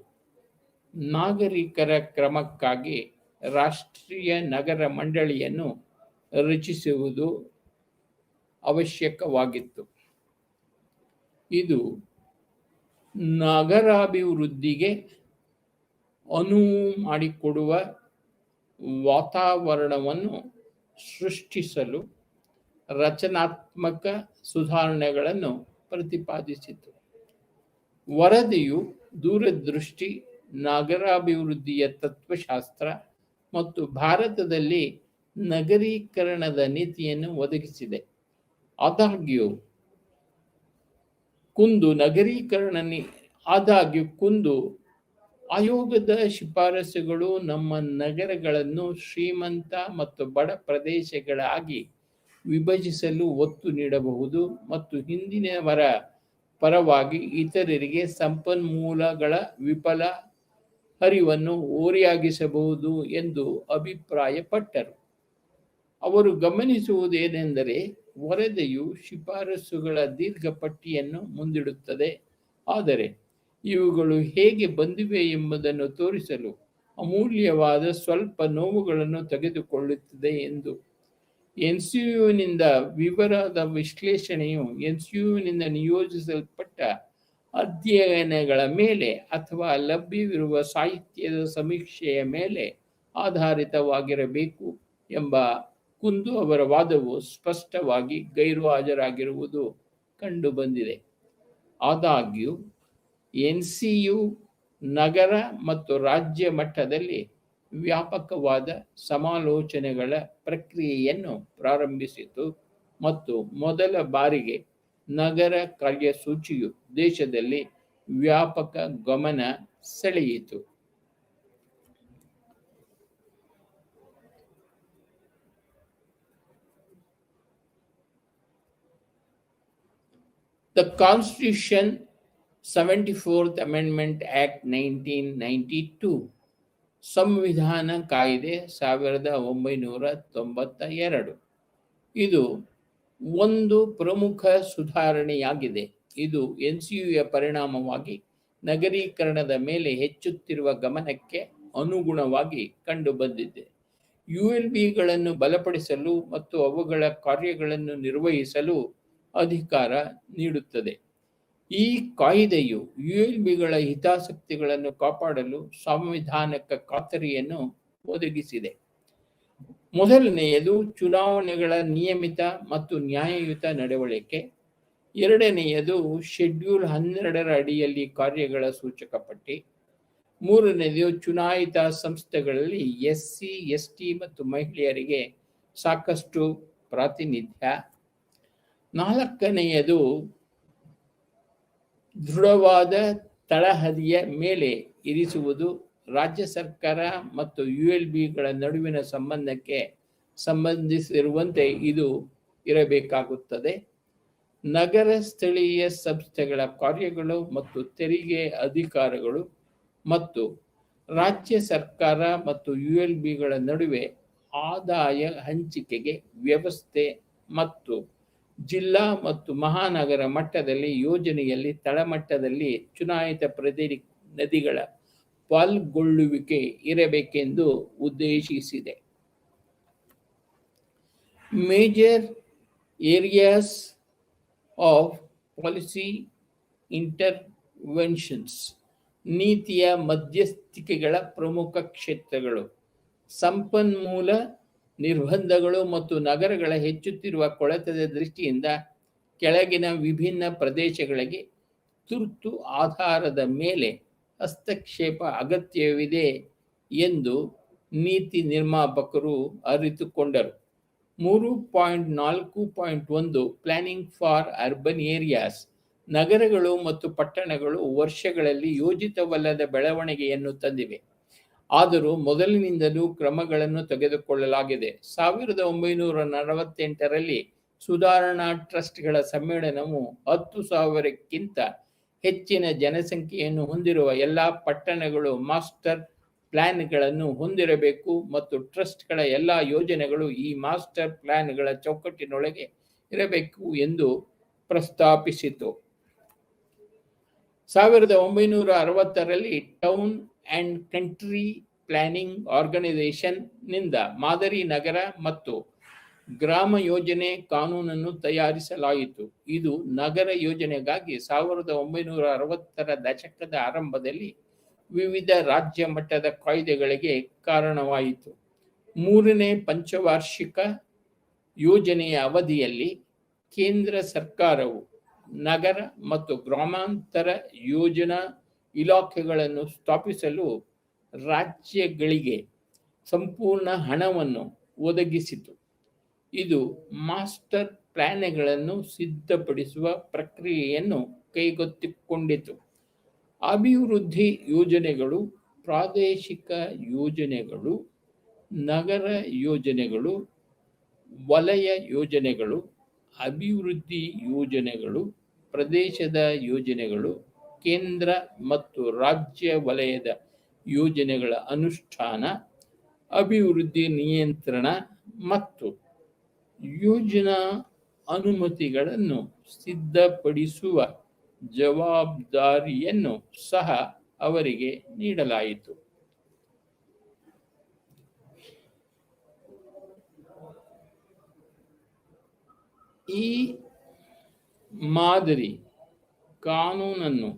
ನಾಗರಿಕರ ಕ್ರಮಕ್ಕಾಗಿ ರಾಷ್ಟ್ರೀಯ ನಗರ ಮಂಡಳಿಯನ್ನು ರಚಿಸುವುದು ಅವಶ್ಯಕವಾಗಿತ್ತು. ಇದು ನಗರಾಭಿವೃದ್ಧಿಗೆ ಅನುವು ಮಾಡಿಕೊಡುವ ವಾತಾವರಣವನ್ನು ಸೃಷ್ಟಿಸಲು ರಚನಾತ್ಮಕ ಸುಧಾರಣೆಗಳನ್ನು ಪ್ರತಿಪಾದಿಸಿತು. ವರದಿಯು ದೂರದೃಷ್ಟಿ, ನಗರಾಭಿವೃದ್ಧಿಯ ತತ್ವಶಾಸ್ತ್ರ ಮತ್ತು ಭಾರತದಲ್ಲಿ ನಗರೀಕರಣದ ನೀತಿಯನ್ನು ಒದಗಿಸಿದೆ. ಆದಾಗ್ಯೂ ಕುಂದು ಆಯೋಗದ ಶಿಫಾರಸುಗಳು ನಮ್ಮ ನಗರಗಳನ್ನು ಶ್ರೀಮಂತ ಮತ್ತು ಬಡ ಪ್ರದೇಶಗಳಾಗಿ ವಿಭಜಿಸಲು ಒತ್ತು ನೀಡಬಹುದು ಮತ್ತು ಹಿಂದಿನವರ ಪರವಾಗಿ ಇತರರಿಗೆ ಸಂಪನ್ಮೂಲಗಳ ವಿಫಲ ಹರಿವನ್ನು ಓರೆಯಾಗಿಸಬಹುದು ಎಂದು ಅಭಿಪ್ರಾಯಪಟ್ಟರು. ಅವರು ಗಮನಿಸುವುದೇನೆಂದರೆ ವರದಿಯು ಶಿಫಾರಸುಗಳ ದೀರ್ಘ ಪಟ್ಟಿಯನ್ನು ಮುಂದಿಡುತ್ತದೆ, ಆದರೆ ಇವುಗಳು ಹೇಗೆ ಬಂದಿವೆ ಎಂಬುದನ್ನು ತೋರಿಸಲು ಅಮೂಲ್ಯವಾದ ಸ್ವಲ್ಪ ನೋವುಗಳನ್ನು ತೆಗೆದುಕೊಳ್ಳುತ್ತದೆ ಎಂದು ಎನ್ಸಿಯುನಿಂದ ವಿವರದ ವಿಶ್ಲೇಷಣೆಯು ಎನ್ಸಿಯುನಿಂದ ನಿಯೋಜಿಸಲ್ಪಟ್ಟ ಅಧ್ಯಯನಗಳ ಮೇಲೆ ಅಥವಾ ಲಭ್ಯವಿರುವ ಸಾಹಿತ್ಯದ ಸಮೀಕ್ಷೆಯ ಮೇಲೆ ಆಧಾರಿತವಾಗಿರಬೇಕು ಎಂಬ ಕುಂದು ಅವರ ವಾದವು ಸ್ಪಷ್ಟವಾಗಿ ಗೈರು ಹಾಜರಾಗಿರುವುದು ಕಂಡುಬಂದಿದೆ. ಆದಾಗ್ಯೂ ಎನ್ಸಿಯು ನಗರ ಮತ್ತು ರಾಜ್ಯ ಮಟ್ಟದಲ್ಲಿ ವ್ಯಾಪಕವಾದ ಸಮಾಲೋಚನೆಗಳ ಪ್ರಕ್ರಿಯೆಯನ್ನು ಪ್ರಾರಂಭಿಸಿತು ಮತ್ತು ಮೊದಲ ಬಾರಿಗೆ ನಗರ ಕಾರ್ಯಸೂಚಿಯು ದೇಶದಲ್ಲಿ ವ್ಯಾಪಕ ಗಮನ ಸೆಳೆಯಿತು. The Constitution 74th Amendment Act 1992 ಸಂವಿಧಾನ ಕಾಯ್ದೆ 1992 ಇದು ಒಂದು ಪ್ರಮುಖ ಸುಧಾರಣೆಯಾಗಿದೆ. ಇದು ಎನ್ಸಿಯುಯ ಪರಿಣಾಮವಾಗಿ ನಗರೀಕರಣದ ಮೇಲೆ ಹೆಚ್ಚುತ್ತಿರುವ ಗಮನಕ್ಕೆ ಅನುಗುಣವಾಗಿ ಕಂಡುಬಂದಿದೆ. ಯುಎಲ್ಬಿಗಳನ್ನು ಬಲಪಡಿಸಲು ಮತ್ತು ಅವುಗಳ ಕಾರ್ಯಗಳನ್ನು ನಿರ್ವಹಿಸಲು ಅಧಿಕಾರ ನೀಡುತ್ತದೆ. ಈ ಕಾಯ್ದೆಯು ಯುಎಲ್ಬಿಗಳ ಹಿತಾಸಕ್ತಿಗಳನ್ನು ಕಾಪಾಡಲು ಸಾಂವಿಧಾನಿಕ ಖಾತರಿಯನ್ನು ಒದಗಿಸಿದೆ. ಮೊದಲನೆಯದು ಚುನಾವಣೆಗಳ ನಿಯಮಿತ ಮತ್ತು ನ್ಯಾಯಯುತ ನಡವಳಿಕೆ. ಎರಡನೆಯದು ಶೆಡ್ಯೂಲ್ 12 ಅಡಿಯಲ್ಲಿ ಕಾರ್ಯಗಳ ಸೂಚಕ ಪಟ್ಟಿ. ಮೂರನೆಯದು ಚುನಾಯಿತ ಸಂಸ್ಥೆಗಳಲ್ಲಿ ಎಸ್ಸಿ, ಎಸ್ಟಿ ಮತ್ತು ಮಹಿಳೆಯರಿಗೆ ಸಾಕಷ್ಟು ಪ್ರಾತಿನಿಧ್ಯ. ನಾಲ್ಕನೆಯದು ದೃಢವಾದ ತಳಹದಿಯ ಮೇಲೆ ಇರಿಸುವುದು. ರಾಜ್ಯ ಸರ್ಕಾರ ಮತ್ತು ಯುಎಲ್ಬಿಗಳ ನಡುವಿನ ಸಂಬಂಧಕ್ಕೆ ಸಂಬಂಧಿಸಿರುವಂತೆ ಇದು ಇರಬೇಕಾಗುತ್ತದೆ. ನಗರ ಸ್ಥಳೀಯ ಸಂಸ್ಥೆಗಳ ಕಾರ್ಯಗಳು ಮತ್ತು ತೆರಿಗೆ ಅಧಿಕಾರಗಳು ಮತ್ತು ರಾಜ್ಯ ಸರ್ಕಾರ ಮತ್ತು ಯುಎಲ್ಬಿಗಳ ನಡುವೆ ಆದಾಯ ಹಂಚಿಕೆಗೆ ವ್ಯವಸ್ಥೆ ಮತ್ತು ಜಿಲ್ಲಾ ಮತ್ತು ಮಹಾನಗರ ಮಟ್ಟದಲ್ಲಿ ಯೋಜನೆಯಲ್ಲಿ ತಳಮಟ್ಟದಲ್ಲಿ ಚುನಾಯಿತ ಪ್ರತಿನಿಧಿಗಳ ಪಾಲ್ಗೊಳ್ಳುವಿಕೆ ಇರಬೇಕೆಂದು ಉದ್ದೇಶಿಸಿದೆ. Major areas of policy interventions ನೀತಿಯ ಮಧ್ಯಸ್ಥಿಕೆಗಳ ಪ್ರಮುಖ ಕ್ಷೇತ್ರಗಳು. ಸಂಪನ್ಮೂಲ ನಿರ್ಬಂಧಗಳು ಮತ್ತು ನಗರಗಳ ಹೆಚ್ಚುತ್ತಿರುವ ಕೊಳೆತದ ದೃಷ್ಟಿಯಿಂದ ಕೆಳಗಿನ ವಿಭಿನ್ನ ಪ್ರದೇಶಗಳಿಗೆ ತುರ್ತು ಆಧಾರದ ಮೇಲೆ ಹಸ್ತಕ್ಷೇಪ ಅಗತ್ಯವಿದೆ ಎಂದು ನೀತಿ ನಿರ್ಮಾಪಕರು ಅರಿತುಕೊಂಡರು. 3.4.1 ಪ್ಲಾನಿಂಗ್ ಫಾರ್ ಅರ್ಬನ್ ಏರಿಯಾಸ್ ನಗರಗಳು ಮತ್ತು ಪಟ್ಟಣಗಳು ವರ್ಷಗಳಲ್ಲಿ ಯೋಜಿತವಲ್ಲದ ಬೆಳವಣಿಗೆಯನ್ನು ತಂದಿವೆ, ಆದರೂ ಮೊದಲಿನಿಂದಲೂ ಕ್ರಮಗಳನ್ನು ತೆಗೆದುಕೊಳ್ಳಲಾಗಿದೆ. 1948ರಲ್ಲಿ ಸುಧಾರಣಾ ಟ್ರಸ್ಟ್ಗಳ ಸಮ್ಮೇಳನವು 10,000ಕ್ಕಿಂತ ಹೆಚ್ಚಿನ ಜನಸಂಖ್ಯೆಯನ್ನು ಹೊಂದಿರುವ ಎಲ್ಲ ಪಟ್ಟಣಗಳು ಮಾಸ್ಟರ್ ಪ್ಲಾನ್ಗಳನ್ನು ಹೊಂದಿರಬೇಕು ಮತ್ತು ಟ್ರಸ್ಟ್ಗಳ ಎಲ್ಲ ಯೋಜನೆಗಳು ಈ ಮಾಸ್ಟರ್ ಪ್ಲಾನ್ಗಳ ಚೌಕಟ್ಟಿನೊಳಗೆ ಇರಬೇಕು ಎಂದು ಪ್ರಸ್ತಾಪಿಸಿತು. 1960ರಲ್ಲಿ town and country planning organisation ನಿಂದ ಮಾದರಿ ನಗರ ಮತ್ತು ಗ್ರಾಮ ಯೋಜನೆ ಕಾನೂನನ್ನು ತಯಾರಿಸಲಾಯಿತು. ಇದು ನಗರ ಯೋಜನೆಗಾಗಿ 1960ರ ದಶಕದ ಆರಂಭದಲ್ಲಿ ವಿವಿಧ ರಾಜ್ಯ ಮಟ್ಟದ ಕಾಯ್ದೆಗಳಿಗೆ ಕಾರಣವಾಯಿತು. ಮೂರನೇ ಪಂಚವಾರ್ಷಿಕ ಯೋಜನೆಯ ಅವಧಿಯಲ್ಲಿ ಕೇಂದ್ರ ಸರ್ಕಾರವು ನಗರ ಮತ್ತು ಗ್ರಾಮಾಂತರ ಯೋಜನಾ ಇಲಾಖೆಗಳನ್ನು ಸ್ಥಾಪಿಸಲು ರಾಜ್ಯಗಳಿಗೆ ಸಂಪೂರ್ಣ ಹಣವನ್ನು ಒದಗಿಸಿತು. ಇದು ಮಾಸ್ಟರ್ ಪ್ಲಾನ್ಗಳನ್ನು ಸಿದ್ಧಪಡಿಸುವ ಪ್ರಕ್ರಿಯೆಯನ್ನು ಕೈಗೆತ್ತಿಕೊಂಡಿತು. ಅಭಿವೃದ್ಧಿ ಯೋಜನೆಗಳು, ಪ್ರಾದೇಶಿಕ ಯೋಜನೆಗಳು, ನಗರ ಯೋಜನೆಗಳು, ವಲಯ ಯೋಜನೆಗಳು, ಅಭಿವೃದ್ಧಿ ಯೋಜನೆಗಳು, ಪ್ರದೇಶದ ಯೋಜನೆಗಳು, ಕೇಂದ್ರ ಮತ್ತು ರಾಜ್ಯ ವಲಯದ ಯೋಜನೆಗಳ ಅನುಷ್ಠಾನ, ಅಭಿವೃದ್ಧಿ ನಿಯಂತ್ರಣ ಮತ್ತು ಯೋಜನಾ ಅನುಮತಿಗಳನ್ನು ಸಿದ್ಧಪಡಿಸುವ ಜವಾಬ್ದಾರಿಯನ್ನು ಸಹ ಅವರಿಗೆ ನೀಡಲಾಯಿತು. ಈ ಮಾದರಿ ಕಾನೂನನ್ನು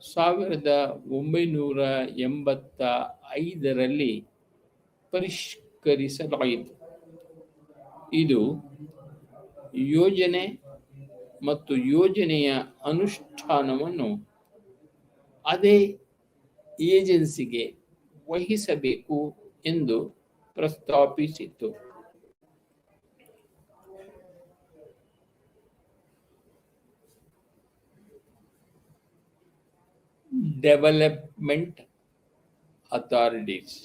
1985ರಲ್ಲಿ ಪರಿಷ್ಕರಿಸಲಾಯಿತು. ಇದು ಯೋಜನೆ ಮತ್ತು ಯೋಜನೆಯ ಅನುಷ್ಠಾನವನ್ನು ಅದೇ ಏಜೆನ್ಸಿಗೆ ವಹಿಸಬೇಕು ಎಂದು ಪ್ರಸ್ತಾಪಿಸಿತು. ಡೆವಲಪ್ಮೆಂಟ್ ಅಥಾರಿಟೀಸ್,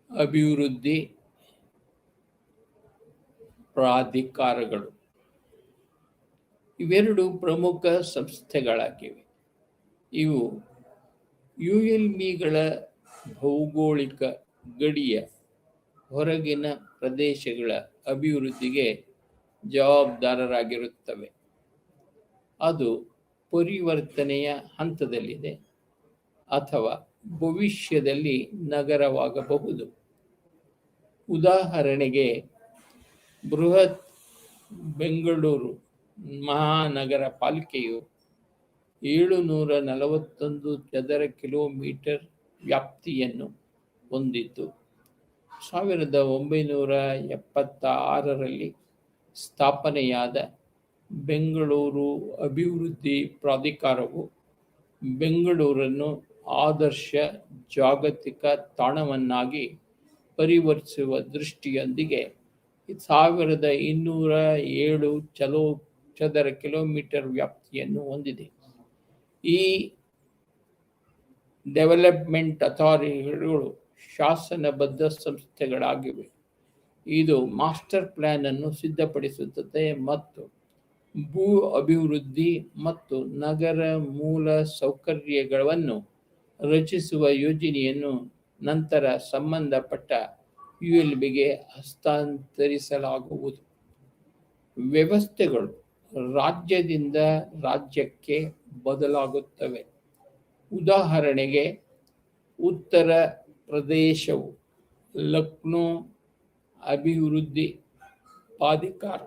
ಅಭಿವೃದ್ಧಿ ಪ್ರಾಧಿಕಾರಗಳು ಇವೆರಡು ಪ್ರಮುಖ ಸಂಸ್ಥೆಗಳಾಗಿವೆ. ಇವು ಯುಎಲ್ಬಿಗಳ ಭೌಗೋಳಿಕ ಗಡಿಯ ಹೊರಗಿನ ಪ್ರದೇಶಗಳ ಅಭಿವೃದ್ಧಿಗೆ ಜವಾಬ್ದಾರರಾಗಿರುತ್ತವೆ. ಅದು ಪರಿವರ್ತನೆಯ ಹಂತದಲ್ಲಿದೆ ಅಥವಾ ಭವಿಷ್ಯದಲ್ಲಿ ನಗರವಾಗಬಹುದು. ಉದಾಹರಣೆಗೆ, ಬೃಹತ್ ಬೆಂಗಳೂರು ಮಹಾನಗರ ಪಾಲಿಕೆಯು 741 ಚದರ ಕಿಲೋಮೀಟರ್ ವ್ಯಾಪ್ತಿಯನ್ನು ಹೊಂದಿದ್ದು 1976ರಲ್ಲಿ ಸ್ಥಾಪನೆಯಾದ ಬೆಂಗಳೂರು ಅಭಿವೃದ್ಧಿ ಪ್ರಾಧಿಕಾರವು ಬೆಂಗಳೂರನ್ನು ಆದರ್ಶ ಜಾಗತಿಕ ತಾಣವನ್ನಾಗಿ ಪರಿವರ್ತಿಸುವ ದೃಷ್ಟಿಯೊಂದಿಗೆ 1207 ಚದರ ಕಿಲೋಮೀಟರ್ ವ್ಯಾಪ್ತಿಯನ್ನು ಹೊಂದಿದೆ. ಈ ಡೆವಲಪ್ಮೆಂಟ್ ಅಥಾರಿಟಿಗಳು ಶಾಸನಬದ್ಧ ಸಂಸ್ಥೆಗಳಾಗಿವೆ. ಇದು ಮಾಸ್ಟರ್ ಪ್ಲಾನ್ ಅನ್ನು ಸಿದ್ಧಪಡಿಸುತ್ತದೆ ಮತ್ತು ಭೂ ಅಭಿವೃದ್ಧಿ ಮತ್ತು ನಗರ ಮೂಲ ಸೌಕರ್ಯಗಳನ್ನು ರಚಿಸುವ ಯೋಜನೆಯನ್ನು ನಂತರ ಸಂಬಂಧಪಟ್ಟ ಯುಎಲ್ಬಿಗೆ ಹಸ್ತಾಂತರಿಸಲಾಗುವುದು. ವ್ಯವಸ್ಥೆಗಳು ರಾಜ್ಯದಿಂದ ರಾಜ್ಯಕ್ಕೆ ಬದಲಾಗುತ್ತವೆ. ಉದಾಹರಣೆಗೆ, ಉತ್ತರ ಪ್ರದೇಶವು ಲಕ್ನೋ ಅಭಿವೃದ್ಧಿ ಪ್ರಾಧಿಕಾರ,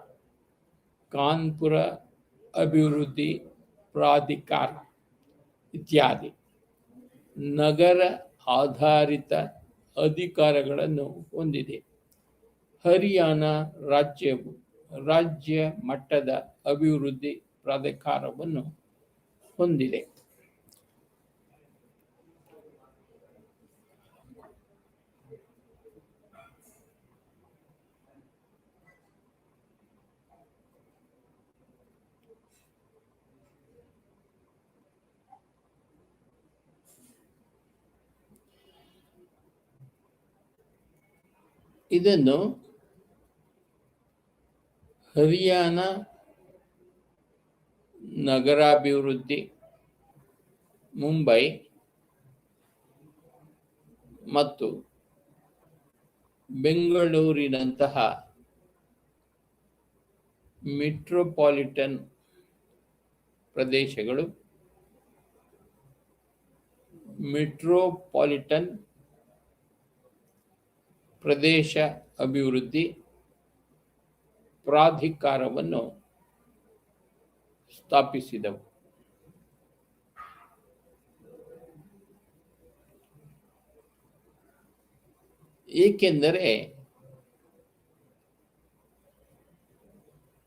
ಕಾನ್ಪುರ ಅಭಿವೃದ್ಧಿ ಪ್ರಾಧಿಕಾರ ಇತ್ಯಾದಿ ನಗರ ಆಧಾರಿತ ಅಧಿಕಾರಗಳನ್ನು ಹೊಂದಿದೆ. ಹರಿಯಾಣ ರಾಜ್ಯವು ರಾಜ್ಯ ಮಟ್ಟದ ಅಭಿವೃದ್ಧಿ ಪ್ರಾಧಿಕಾರವನ್ನು ಹೊಂದಿದೆ. ಇದನ್ನು ಹರಿಯಾಣ ನಗರಾಭಿವೃದ್ಧಿ, ಮುಂಬೈ ಮತ್ತು ಬೆಂಗಳೂರಿನಂತಹ ಮೆಟ್ರೋಪಾಲಿಟನ್ ಪ್ರದೇಶಗಳು, ಮೆಟ್ರೋಪಾಲಿಟನ್ ಪ್ರದೇಶ ಅಭಿವೃದ್ಧಿ ಪ್ರಾಧಿಕಾರವನ್ನು ಸ್ಥಾಪಿಸಿದವು. ಏಕೆಂದರೆ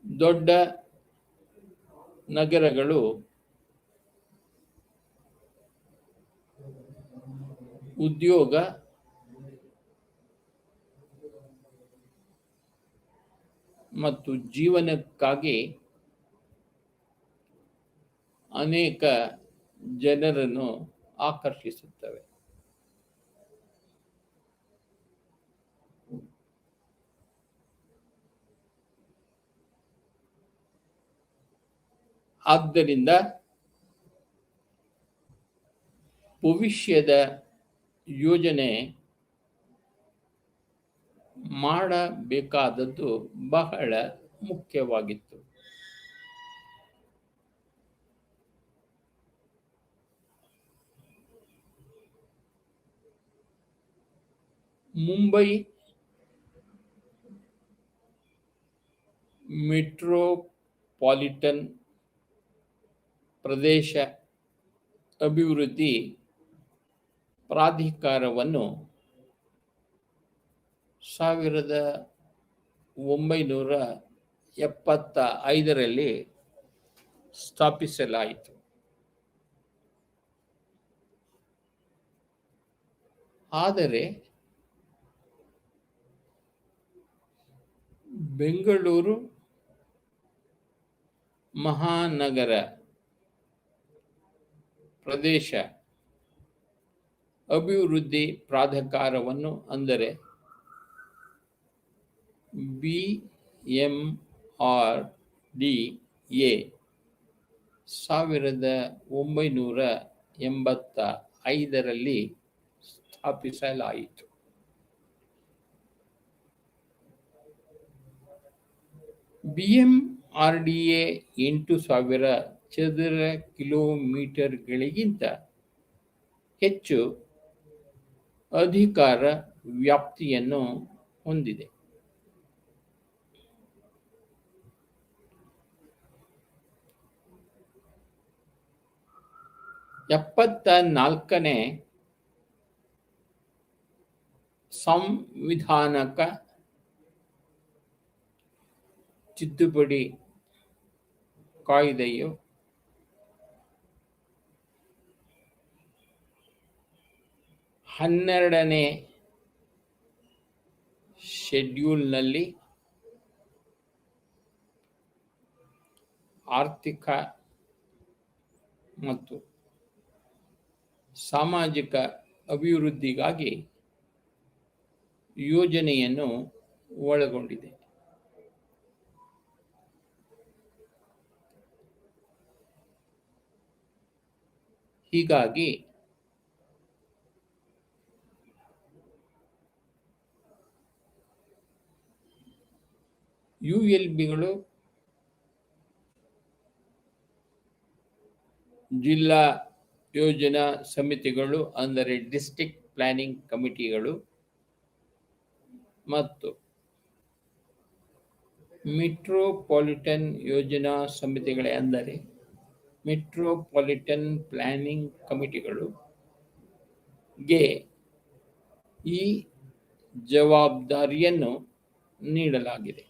ದೊಡ್ಡ ನಗರಗಳು ಉದ್ಯೋಗ ಮತ್ತು ಜೀವನಕ್ಕಾಗಿ ಅನೇಕ ಜನರನ್ನು ಆಕರ್ಷಿಸುತ್ತವೆ. ಆದ್ದರಿಂದ ಭವಿಷ್ಯದ ಯೋಜನೆ ಮಾಡಬೇಕಾದದ್ದು ಬಹಳ ಮುಖ್ಯವಾಗಿತ್ತು. ಮುಂಬೈ ಮೆಟ್ರೋಪಾಲಿಟನ್ ಪ್ರದೇಶ ಅಭಿವೃದ್ಧಿ ಪ್ರಾಧಿಕಾರವನ್ನು 1975ರಲ್ಲಿ ಸ್ಥಾಪಿಸಲಾಯಿತು. ಆದರೆ ಬೆಂಗಳೂರು ಮಹಾನಗರ ಪ್ರದೇಶ ಅಭಿವೃದ್ಧಿ ಪ್ರಾಧಿಕಾರವನ್ನು ಅಂದರೆ BMRDA 1985ರಲ್ಲಿ ಸ್ಥಾಪಿಸಲಾಯಿತು. BMRDA 8,000 ಚದರ ಕಿಲೋಮೀಟರ್ಗಳಿಗಿಂತ ಹೆಚ್ಚು ಅಧಿಕಾರ ವ್ಯಾಪ್ತಿಯನ್ನು ಹೊಂದಿದೆ. ಎಪ್ಪತ್ತ4ನೇ ಸಂವಿಧಾನಕ ತಿದ್ದುಪಡಿ ಕಾಯ್ದೆಯು ಹನ್ನೆರಡನೇ ಶೆಡ್ಯೂಲ್ನಲ್ಲಿ ಆರ್ಥಿಕ ಮತ್ತು ಸಾಮಾಜಿಕ ಅಭಿವೃದ್ಧಿಗಾಗಿ ಯೋಜನೆಯನ್ನು ಒಳಗೊಂಡಿದೆ. ಹೀಗಾಗಿ ULBಗಳು ಜಿಲ್ಲಾ ಯೋಜನಾ ಸಮಿತಿಗಳು ಅಂದರೆ ಡಿಸ್ಟ್ರಿಕ್ಟ್ ಪ್ಲಾನಿಂಗ್ ಕಮಿಟಿಗಳು ಮತ್ತು ಮೆಟ್ರೋಪಾಲಿಟನ್ ಯೋಜನಾ ಸಮಿತಿಗಳೇ ಅಂದರೆ ಮೆಟ್ರೋಪಾಲಿಟನ್ ಪ್ಲಾನಿಂಗ್ ಕಮಿಟಿಗಳು ಗೆ ಈ ಜವಾಬ್ದಾರಿಯನ್ನು ನೀಡಲಾಗಿದೆ.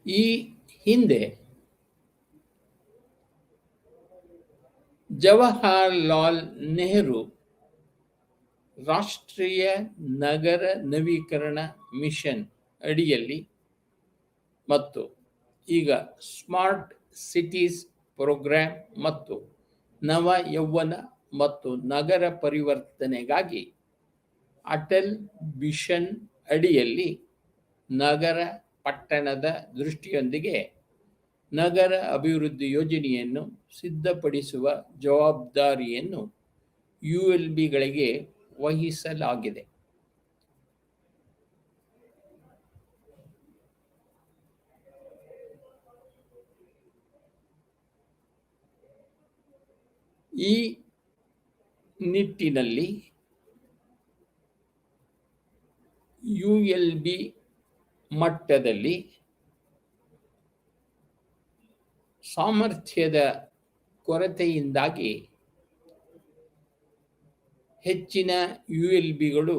ಈ ಹಿಂದೆ ಜವಾಹರಲಾಲ್ ನೆಹರು ರಾಷ್ಟ್ರೀಯ ನಗರ ನವೀಕರಣ ಮಿಷನ್ ಅಡಿಯಲ್ಲಿ ಮತ್ತು ಈಗ ಸ್ಮಾರ್ಟ್ ಸಿಟೀಸ್ ಪ್ರೋಗ್ರಾಂ ಮತ್ತು ನವ ಯೌವನ ಮತ್ತು ನಗರ ಪರಿವರ್ತನೆಗಾಗಿ ಅಟಲ್ ಮಿಷನ್ ಅಡಿಯಲ್ಲಿ ನಗರ ಪಟ್ಟಣದ ದೃಷ್ಟಿಯೊಂದಿಗೆ ನಗರ ಅಭಿವೃದ್ಧಿ ಯೋಜನೆಯನ್ನು ಸಿದ್ಧಪಡಿಸುವ ಜವಾಬ್ದಾರಿಯನ್ನು ULBಗಳಿಗೆ ವಹಿಸಲಾಗಿದೆ. ಈ ನಿಟ್ಟಿನಲ್ಲಿ ULB ಮಟ್ಟದಲ್ಲಿ ಸಾಮರ್ಥ್ಯದ ಕೊರತೆಯಿಂದಾಗಿ ಹೆಚ್ಚಿನ ULBಗಳು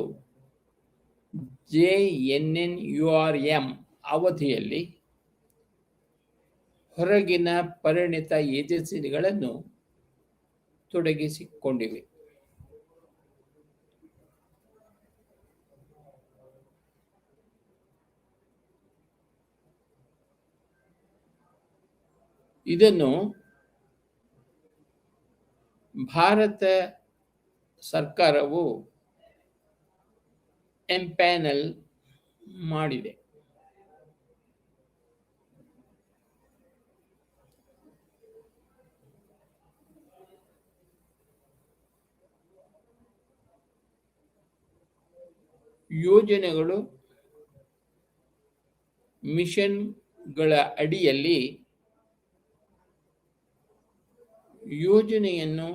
JNNURM ಅವಧಿಯಲ್ಲಿ ಹೊರಗಿನ ಪರಿಣಿತ ಏಜೆನ್ಸಿಗಳನ್ನು ತೊಡಗಿಸಿಕೊಂಡಿವೆ. ಇದನ್ನು ಭಾರತ ಸರ್ಕಾರವು ಎಂಪ್ಯಾನಲ್ ಮಾಡಿದೆ. ಯೋಜನೆಗಳು ಮಿಷನ್ಗಳ ಅಡಿಯಲ್ಲಿ ಯೋಜನೆಯನ್ನು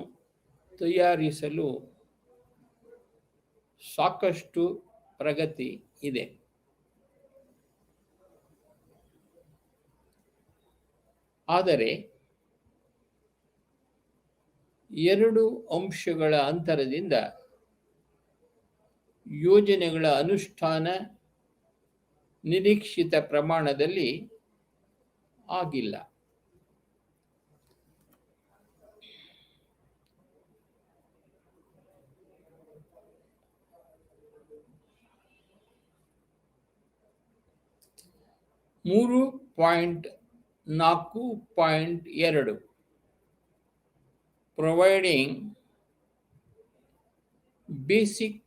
ತಯಾರಿಸಲು ಸಾಕಷ್ಟು ಪ್ರಗತಿ ಇದೆ. ಆದರೆ 2 ಅಂಶಗಳ ಅಂತರದಿಂದ ಯೋಜನೆಗಳ ಅನುಷ್ಠಾನ ನಿರೀಕ್ಷಿತ ಪ್ರಮಾಣದಲ್ಲಿ ಆಗಿಲ್ಲ. ಮೂರು 4.2 ಪ್ರೊವೈಡಿಂಗ್ ಬೇಸಿಕ್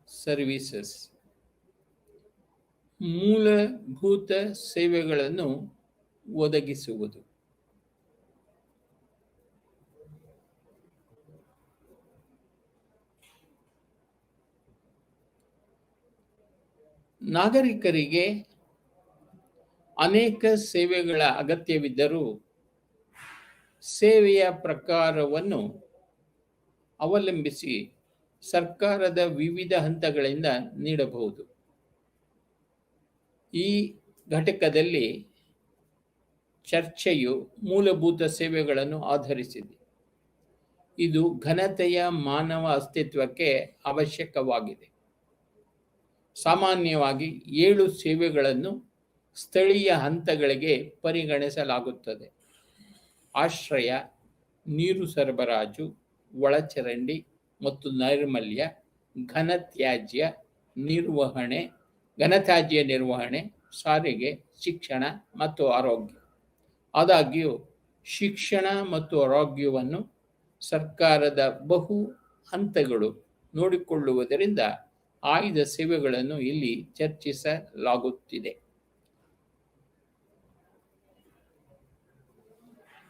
ಸರ್ವಿಸಸ್, ಮೂಲಭೂತ ಸೇವೆಗಳನ್ನು ಒದಗಿಸುವುದು. ನಾಗರಿಕರಿಗೆ ಅನೇಕ ಸೇವೆಗಳ ಅಗತ್ಯವಿದ್ದರೂ ಸೇವೆಯ ಪ್ರಕಾರವನ್ನು ಅವಲಂಬಿಸಿ ಸರ್ಕಾರದ ವಿವಿಧ ಹಂತಗಳಿಂದ ನೀಡಬಹುದು. ಈ ಘಟಕದಲ್ಲಿ ಚರ್ಚೆಯು ಮೂಲಭೂತ ಸೇವೆಗಳನ್ನು ಆಧರಿಸಿದೆ. ಇದು ಘನತೆಯ ಮಾನವ ಅಸ್ತಿತ್ವಕ್ಕೆ ಅವಶ್ಯಕವಾಗಿದೆ. ಸಾಮಾನ್ಯವಾಗಿ 7 ಸೇವೆಗಳನ್ನು ಸ್ಥಳೀಯ ಹಂತಗಳಿಗೆ ಪರಿಗಣಿಸಲಾಗುತ್ತದೆ: ಆಶ್ರಯ, ನೀರು ಸರಬರಾಜು, ಒಳಚರಂಡಿ ಮತ್ತು ನೈರ್ಮಲ್ಯ, ಘನತ್ಯಾಜ್ಯ ನಿರ್ವಹಣೆ, ಸಾರಿಗೆ, ಶಿಕ್ಷಣ ಮತ್ತು ಆರೋಗ್ಯ. ಆದಾಗ್ಯೂ ಶಿಕ್ಷಣ ಮತ್ತು ಆರೋಗ್ಯವನ್ನು ಸರ್ಕಾರದ ಬಹು ಹಂತಗಳು ನೋಡಿಕೊಳ್ಳುವುದರಿಂದ ಆಯ್ದ ಸೇವೆಗಳನ್ನು ಇಲ್ಲಿ ಚರ್ಚಿಸಲಾಗುತ್ತಿದೆ.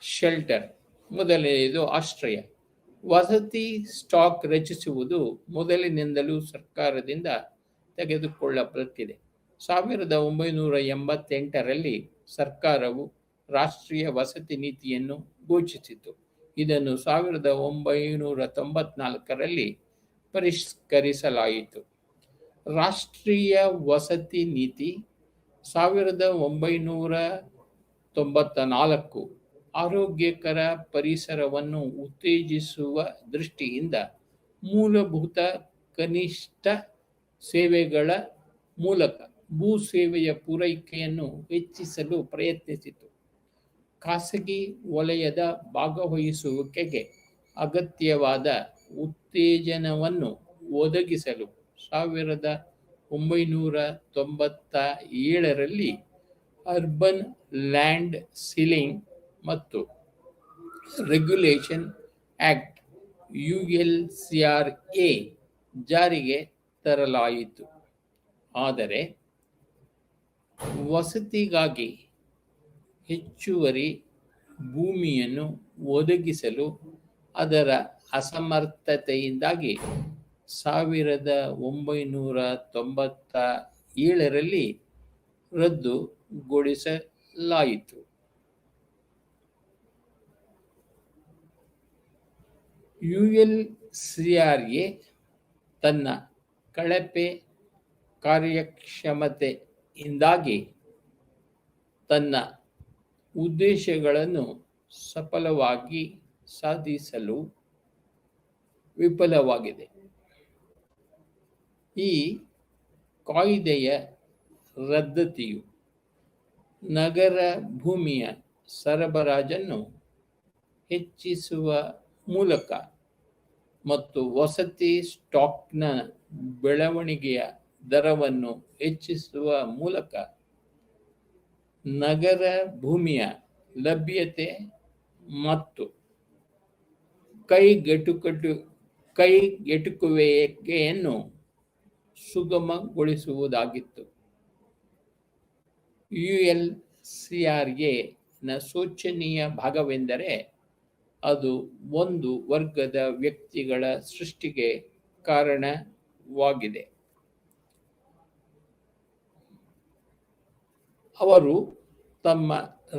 ಶೆಲ್ಟರ್. ಮೊದಲನೆಯದು ಆಶ್ರಯ. ವಸತಿ ಸ್ಟಾಕ್ ರಚಿಸುವುದು ಮೊದಲಿನಿಂದಲೂ ಸರ್ಕಾರದಿಂದ ತೆಗೆದುಕೊಳ್ಳಲ್ಪಟ್ಟಿದೆ. 1988ರಲ್ಲಿ ಸರ್ಕಾರವು ರಾಷ್ಟ್ರೀಯ ವಸತಿ ನೀತಿಯನ್ನು ಘೋಷಿಸಿತು. ಇದನ್ನು 1994ರಲ್ಲಿ ಪರಿಷ್ಕರಿಸಲಾಯಿತು. ರಾಷ್ಟ್ರೀಯ ವಸತಿ ನೀತಿ 1994 ಆರೋಗ್ಯಕರ ಪರಿಸರವನ್ನು ಉತ್ತೇಜಿಸುವ ದೃಷ್ಟಿಯಿಂದ ಮೂಲಭೂತ ಕನಿಷ್ಠ ಸೇವೆಗಳ ಮೂಲಕ ಭೂ ಸೇವೆಯ ಪೂರೈಕೆಯನ್ನು ಹೆಚ್ಚಿಸಲು ಪ್ರಯತ್ನಿಸಿತು. ಖಾಸಗಿ ವಲಯದ ಭಾಗವಹಿಸುವಿಕೆಗೆ ಅಗತ್ಯವಾದ ಉತ್ತೇಜನವನ್ನು ಒದಗಿಸಲು 1997ರಲ್ಲಿ ಅರ್ಬನ್ ಲ್ಯಾಂಡ್ ಸೀಲಿಂಗ್ ಮತ್ತು ರೆಗ್ಯುಲೇಷನ್ ಆಕ್ಟ್ ULCRA ಜಾರಿಗೆ ತರಲಾಯಿತು. ಆದರೆ ವಸತಿಗಾಗಿ ಹೆಚ್ಚುವರಿ ಭೂಮಿಯನ್ನು ಒದಗಿಸಲು ಅದರ ಅಸಮರ್ಥತೆಯಿಂದಾಗಿ 1997ರಲ್ಲಿ ರದ್ದುಗೊಳಿಸಲಾಯಿತು. ULCRA ತನ್ನ ಕಳಪೆ ಕಾರ್ಯಕ್ಷಮತೆಯಿಂದಾಗಿ ತನ್ನ ಉದ್ದೇಶಗಳನ್ನು ಸಫಲವಾಗಿ ಸಾಧಿಸಲು ವಿಫಲವಾಗಿದೆ. ಈ ಕಾಯ್ದೆಯ ರದ್ದತಿಯು ನಗರ ಭೂಮಿಯ ಸರಬರಾಜನ್ನು ಹೆಚ್ಚಿಸುವ ಮೂಲಕ ಮತ್ತು ವಸತಿ ಸ್ಟಾಕ್ನ ಬೆಳವಣಿಗೆಯ ದರವನ್ನು ಹೆಚ್ಚಿಸುವ ಮೂಲಕ ನಗರ ಭೂಮಿಯ ಲಭ್ಯತೆ ಮತ್ತು ಕೈಗೆಟುಕುವಿಕೆಯನ್ನು ಸುಗಮಗೊಳಿಸುವುದಾಗಿತ್ತು. ULCRA ನ ಶೋಚನೀಯ ಭಾಗವೆಂದರೆ ಅದು ಒಂದು ವರ್ಗದ ವ್ಯಕ್ತಿಗಳ ಸೃಷ್ಟಿಗೆ ಕಾರಣವಾಗಿದೆ. ಅವರು ತಮ್ಮ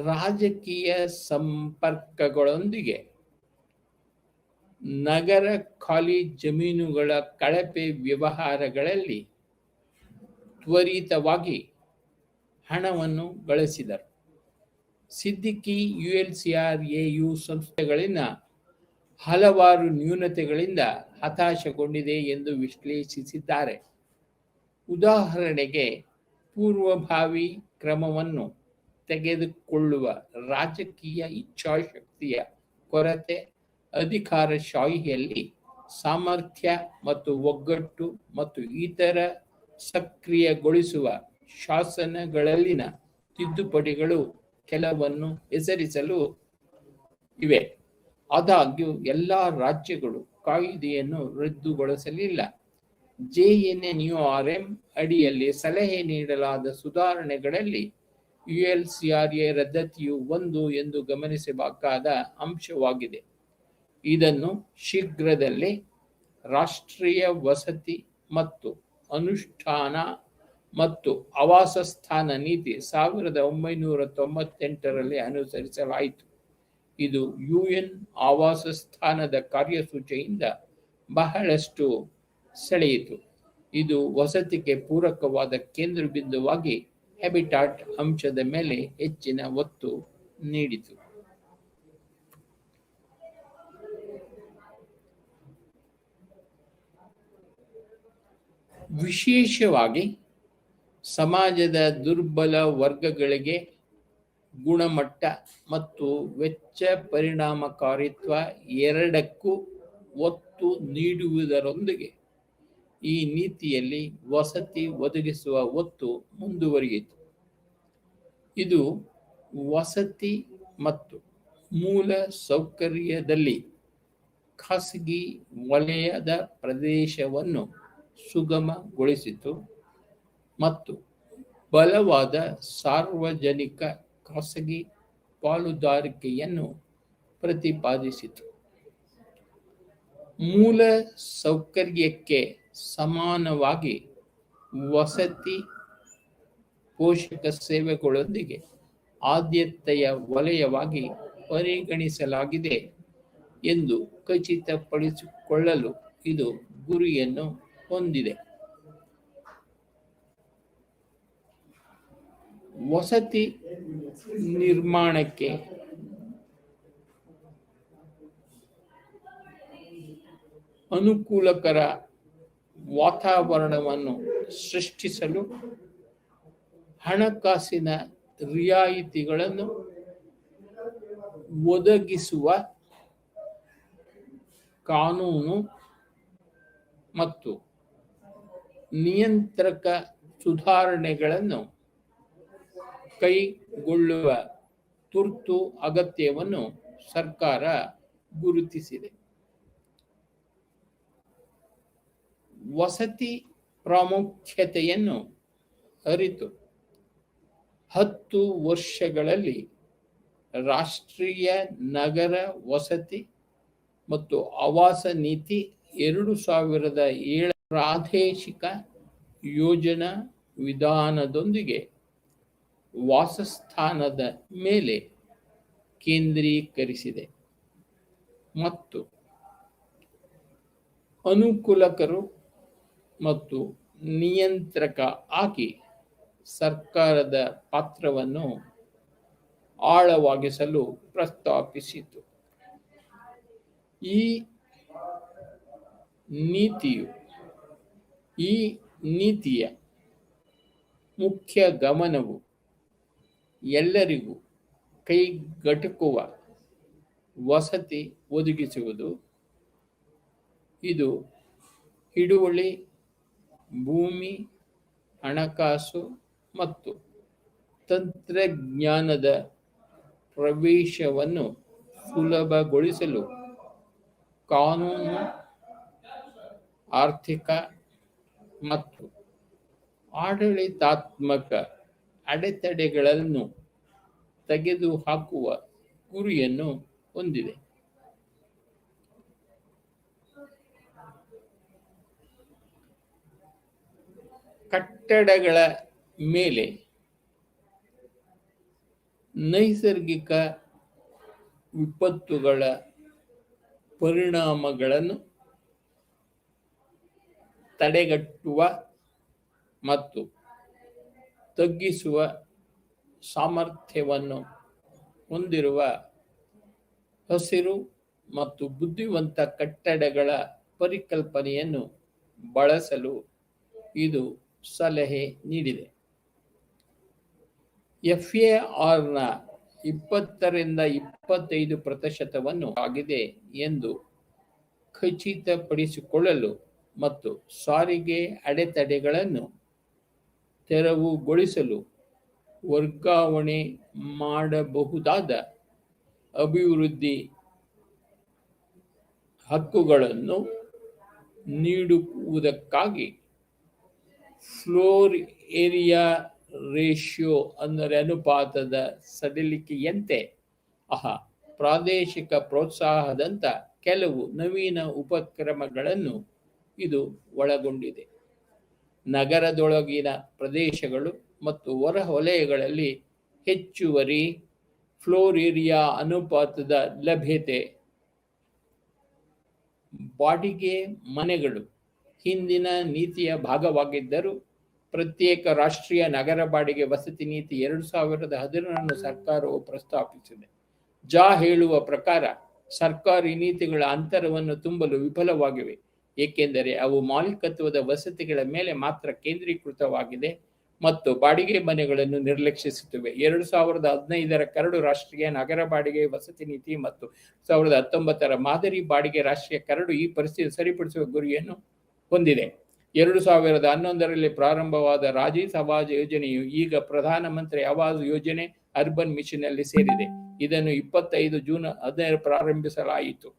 ರಾಜಕೀಯ ಸಂಪರ್ಕಗಳೊಂದಿಗೆ ನಗರ ಖಾಲಿ ಜಮೀನುಗಳ ಕಳಪೆ ವ್ಯವಹಾರಗಳಲ್ಲಿ ತ್ವರಿತವಾಗಿ ಹಣವನ್ನು ಗಳಿಸಿದರು. ಸಿದ್ದಿಕಿ ULCRAU ಸಂಸ್ಥೆಗಳಿನ ಹಲವಾರು ನ್ಯೂನತೆಗಳಿಂದ ಹತಾಶಗೊಂಡಿದೆ ಎಂದು ವಿಶ್ಲೇಷಿಸಿದ್ದಾರೆ. ಉದಾಹರಣೆಗೆ, ಪೂರ್ವಭಾವಿ ಕ್ರಮವನ್ನು ತೆಗೆದುಕೊಳ್ಳುವ ರಾಜಕೀಯ ಇಚ್ಛಾಶಕ್ತಿಯ ಕೊರತೆ, ಅಧಿಕಾರಶಾಹಿಯಲ್ಲಿ ಸಾಮರ್ಥ್ಯ ಮತ್ತು ಒಗ್ಗಟ್ಟು ಮತ್ತು ಇತರ ಸಕ್ರಿಯಗೊಳಿಸುವ ಶಾಸನಗಳಲ್ಲಿನ ತಿದ್ದುಪಡಿಗಳು ಕೆಲವನ್ನು ಹೆಸರಿಸಲು ಇವೆ. ಆದಾಗ್ಯೂ ಎಲ್ಲ ರಾಜ್ಯಗಳು ಕಾಯಿದೆಯನ್ನು ರದ್ದುಗೊಳಿಸಲಿಲ್ಲ. JNNURM ಅಡಿಯಲ್ಲಿ ಸಲಹೆ ನೀಡಲಾದ ಸುಧಾರಣೆಗಳಲ್ಲಿ ULCRA ರದ್ದತಿಯು ಒಂದು ಎಂದು ಗಮನಿಸಬೇಕಾದ ಅಂಶವಾಗಿದೆ. ಇದನ್ನು ಶೀಘ್ರದಲ್ಲೇ ರಾಷ್ಟ್ರೀಯ ವಸತಿ ಮತ್ತು ಅನುಷ್ಠಾನ ಮತ್ತು ಆವಾಸಸ್ಥಾನ ನೀತಿ 1998ರಲ್ಲಿ ಅನುಸರಿಸಲಾಯಿತು. ಇದು UN ಆವಾಸಸ್ಥಾನದ ಕಾರ್ಯಸೂಚಿಯಿಂದ ಬಹಳಷ್ಟು ಸೆಳೆಯಿತು. ಇದು ವಸತಿಗೆ ಪೂರಕವಾದ ಕೇಂದ್ರ ಬಿಂದುವಾಗಿ ಹ್ಯಾಬಿಟಾಟ್ ಅಂಶದ ಮೇಲೆ ಹೆಚ್ಚಿನ ಒತ್ತು ನೀಡಿತು. ವಿಶೇಷವಾಗಿ ಸಮಾಜದ ದುರ್ಬಲ ವರ್ಗಗಳಿಗೆ ಗುಣಮಟ್ಟ ಮತ್ತು ವೆಚ್ಚ ಪರಿಣಾಮಕಾರಿತ್ವ ಎರಡಕ್ಕೂ ಒತ್ತು ನೀಡುವುದರೊಂದಿಗೆ ಈ ನೀತಿಯಲ್ಲಿ ವಸತಿ ಒದಗಿಸುವ ಒತ್ತು ಮುಂದುವರಿಯಿತು. ಇದು ವಸತಿ ಮತ್ತು ಮೂಲ ಸೌಕರ್ಯದಲ್ಲಿ ಖಾಸಗಿ ವಲಯದ ಪ್ರದೇಶವನ್ನು ಸುಗಮಗೊಳಿಸಿತು ಮತ್ತು ಬಲವಾದ ಸಾರ್ವಜನಿಕ ಖಾಸಗಿ ಪಾಲುದಾರಿಕೆಯನ್ನು ಪ್ರತಿಪಾದಿಸಿತು. ಮೂಲ ಸೌಕರ್ಯಕ್ಕೆ ಸಮಾನವಾಗಿ ವಸತಿ ಪೋಷಕ ಸೇವೆಗಳೊಂದಿಗೆ ಆದ್ಯತೆಯ ವಲಯವಾಗಿ ಪರಿಗಣಿಸಲಾಗಿದೆ ಎಂದು ಖಚಿತಪಡಿಸಿಕೊಳ್ಳಲು ಇದು ಗುರಿಯನ್ನು ಹೊಂದಿದೆ. ವಸತಿ ನಿರ್ಮಾಣಕ್ಕೆ ಅನುಕೂಲಕರ ವಾತಾವರಣವನ್ನು ಸೃಷ್ಟಿಸಲು ಹಣಕಾಸಿನ ರಿಯಾಯಿತಿಗಳನ್ನು ಒದಗಿಸುವ ಕಾನೂನು ಮತ್ತು ನಿಯಂತ್ರಕ ಸುಧಾರಣೆಗಳನ್ನು ಕೈಗೊಳ್ಳುವ ತುರ್ತು ಅಗತ್ಯವನ್ನು ಸರ್ಕಾರ ಗುರುತಿಸಿದೆ. ವಸತಿ ಪ್ರಾಮುಖ್ಯತೆಯನ್ನು ಅರಿತು 10 ವರ್ಷಗಳಲ್ಲಿ ರಾಷ್ಟ್ರೀಯ ನಗರ ವಸತಿ ಮತ್ತು ಆವಾಸ ನೀತಿ 2007 ಪ್ರಾದೇಶಿಕ ಯೋಜನಾ ವಿಧಾನದೊಂದಿಗೆ ವಾಸಸ್ಥಾನದ ಮೇಲೆ ಕೇಂದ್ರೀಕರಿಸಿದೆ ಮತ್ತು ಅನುಕೂಲಕರು ಮತ್ತು ನಿಯಂತ್ರಕ ಆಗಿ ಸರ್ಕಾರದ ಪಾತ್ರವನ್ನು ಆಳವಾಗಿಸಲು ಪ್ರಸ್ತಾಪಿಸಿತು. ಈ ನೀತಿಯ ಮುಖ್ಯ ಗಮನವು ಎಲ್ಲರಿಗೂ ಕೈಗೆಟುಕುವ ವಸತಿ ಒದಗಿಸುವುದು. ಇದು ಹಿಡುವಳಿ, ಭೂಮಿ, ಹಣಕಾಸು ಮತ್ತು ತಂತ್ರಜ್ಞಾನದ ಪ್ರವೇಶವನ್ನು ಸುಲಭಗೊಳಿಸಲು ಕಾನೂನು, ಆರ್ಥಿಕ ಮತ್ತು ಆಡಳಿತಾತ್ಮಕ ಅಡೆತಡೆಗಳನ್ನು ತೆಗೆದುಹಾಕುವ ಗುರಿಯನ್ನು ಹೊಂದಿದೆ. ಕಟ್ಟಡಗಳ ಮೇಲೆ ನೈಸರ್ಗಿಕ ವಿಪತ್ತುಗಳ ಪರಿಣಾಮಗಳನ್ನು ತಡೆಗಟ್ಟುವ ಮತ್ತು ತಗ್ಗಿಸುವ ಸಾಮರ್ಥ್ಯವನ್ನು ಹೊಂದಿರುವ ಹಸಿರು ಮತ್ತು ಬುದ್ಧಿವಂತ ಕಟ್ಟಡಗಳ ಪರಿಕಲ್ಪನೆಯನ್ನು ಬಳಸಲು ಇದು ಸಲಹೆ ನೀಡಿದೆ. FARನ 20-25% ಆಗಿದೆ ಎಂದು ಖಚಿತಪಡಿಸಿಕೊಳ್ಳಲು ಮತ್ತು ಸಾರಿಗೆ ಅಡೆತಡೆಗಳನ್ನು ತೆರವುಗೊಳಿಸಲು ವರ್ಗಾವಣೆ ಮಾಡಬಹುದಾದ ಅಭಿವೃದ್ಧಿ ಹಕ್ಕುಗಳನ್ನು ನೀಡುವುದಕ್ಕಾಗಿ ಫ್ಲೋರ್ ಏರಿಯಾ ರೇಷಿಯೋ ಅನುಪಾತದ ಸಡಿಲಿಕೆಯಂತೆ ಪ್ರಾದೇಶಿಕ ಪ್ರೋತ್ಸಾಹದಂಥ ಕೆಲವು ನವೀನ ಉಪಕ್ರಮಗಳನ್ನು ಇದು ಒಳಗೊಂಡಿದೆ. ನಗರದೊಳಗಿನ ಪ್ರದೇಶಗಳು ಮತ್ತು ಹೊರವಲಯಗಳಲ್ಲಿ ಹೆಚ್ಚುವರಿ ಫ್ಲೋರ್ ಏರಿಯಾ ಅನುಪಾತದ ಲಭ್ಯತೆ. ಬಾಡಿಗೆ ಮನೆಗಳು ಹಿಂದಿನ ನೀತಿಯ ಭಾಗವಾಗಿದ್ದರೂ ಪ್ರತ್ಯೇಕ ರಾಷ್ಟ್ರೀಯ ನಗರ ಬಾಡಿಗೆ ವಸತಿ ನೀತಿ 2010 ಸರ್ಕಾರವು ಪ್ರಸ್ತಾಪಿಸಿದೆ. ಹೇಳುವ ಪ್ರಕಾರ ಸರ್ಕಾರಿ ನೀತಿಗಳ ಅಂತರವನ್ನು ತುಂಬಲು ವಿಫಲವಾಗಿವೆ, ಏಕೆಂದರೆ ಅವು ಮಾಲೀಕತ್ವದ ವಸತಿಗಳ ಮೇಲೆ ಮಾತ್ರ ಕೇಂದ್ರೀಕೃತವಾಗಿದೆ ಮತ್ತು ಬಾಡಿಗೆ ಮನೆಗಳನ್ನು ನಿರ್ಲಕ್ಷಿಸುತ್ತವೆ. 2015ರ ಕರಡು ರಾಷ್ಟ್ರೀಯ ನಗರ ಬಾಡಿಗೆ ವಸತಿ ನೀತಿ ಮತ್ತು 2019ರ ಮಾದರಿ ಬಾಡಿಗೆ ರಾಷ್ಟ್ರೀಯ ಕರಡು ಈ ಪರಿಸ್ಥಿತಿ ಸರಿಪಡಿಸುವ ಗುರಿಯನ್ನು ಹೊಂದಿದೆ. 2011ರಲ್ಲಿ ಪ್ರಾರಂಭವಾದ ರಾಜೀವ್ ಆವಾಸ್ ಯೋಜನೆಯು ಈಗ ಪ್ರಧಾನಮಂತ್ರಿ ಆವಾಸ್ ಯೋಜನೆ ಅರ್ಬನ್ ಮಿಷನ್ ನಲ್ಲಿ ಸೇರಿದೆ. ಇದನ್ನು 25 ಜೂನ್ 15 ಪ್ರಾರಂಭಿಸಲಾಯಿತು.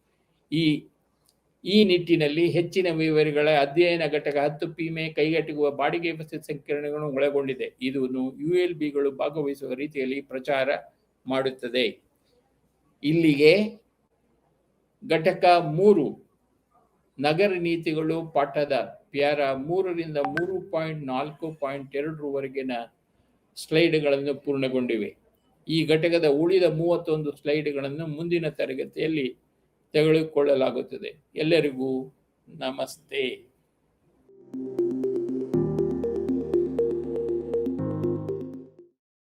ಈ ನಿಟ್ಟಿನಲ್ಲಿ ಹೆಚ್ಚಿನ ವಿವರಗಳ ಅಧ್ಯಯನ ಘಟಕ 10 PMA ಕೈಗೆಟುಕುವ ಬಾಡಿಗೆ ವಸತಿ ಸಂಕೀರ್ಣಗಳನ್ನು ಒಳಗೊಂಡಿದೆ. ಇದನ್ನು ULBಗಳು ಭಾಗವಹಿಸುವ ರೀತಿಯಲ್ಲಿ ಪ್ರಚಾರ ಮಾಡುತ್ತದೆ. ಇಲ್ಲಿಗೆ ಘಟಕ 3 ನಗರ ನೀತಿಗಳು ಪಾಠದ ಪ್ಯಾರ 3ರಿಂದ 3.4.2 ಸ್ಲೈಡ್ಗಳನ್ನು ಪೂರ್ಣಗೊಂಡಿವೆ. ಈ ಘಟಕದ ಉಳಿದ 31 ಸ್ಲೈಡ್ಗಳನ್ನು ಮುಂದಿನ ತರಗತಿಯಲ್ಲಿ ತೆಗೆದುಕೊಳ್ಳಲಾಗುತ್ತದೆ. ಎಲ್ಲರಿಗೂ ನಮಸ್ತೆ.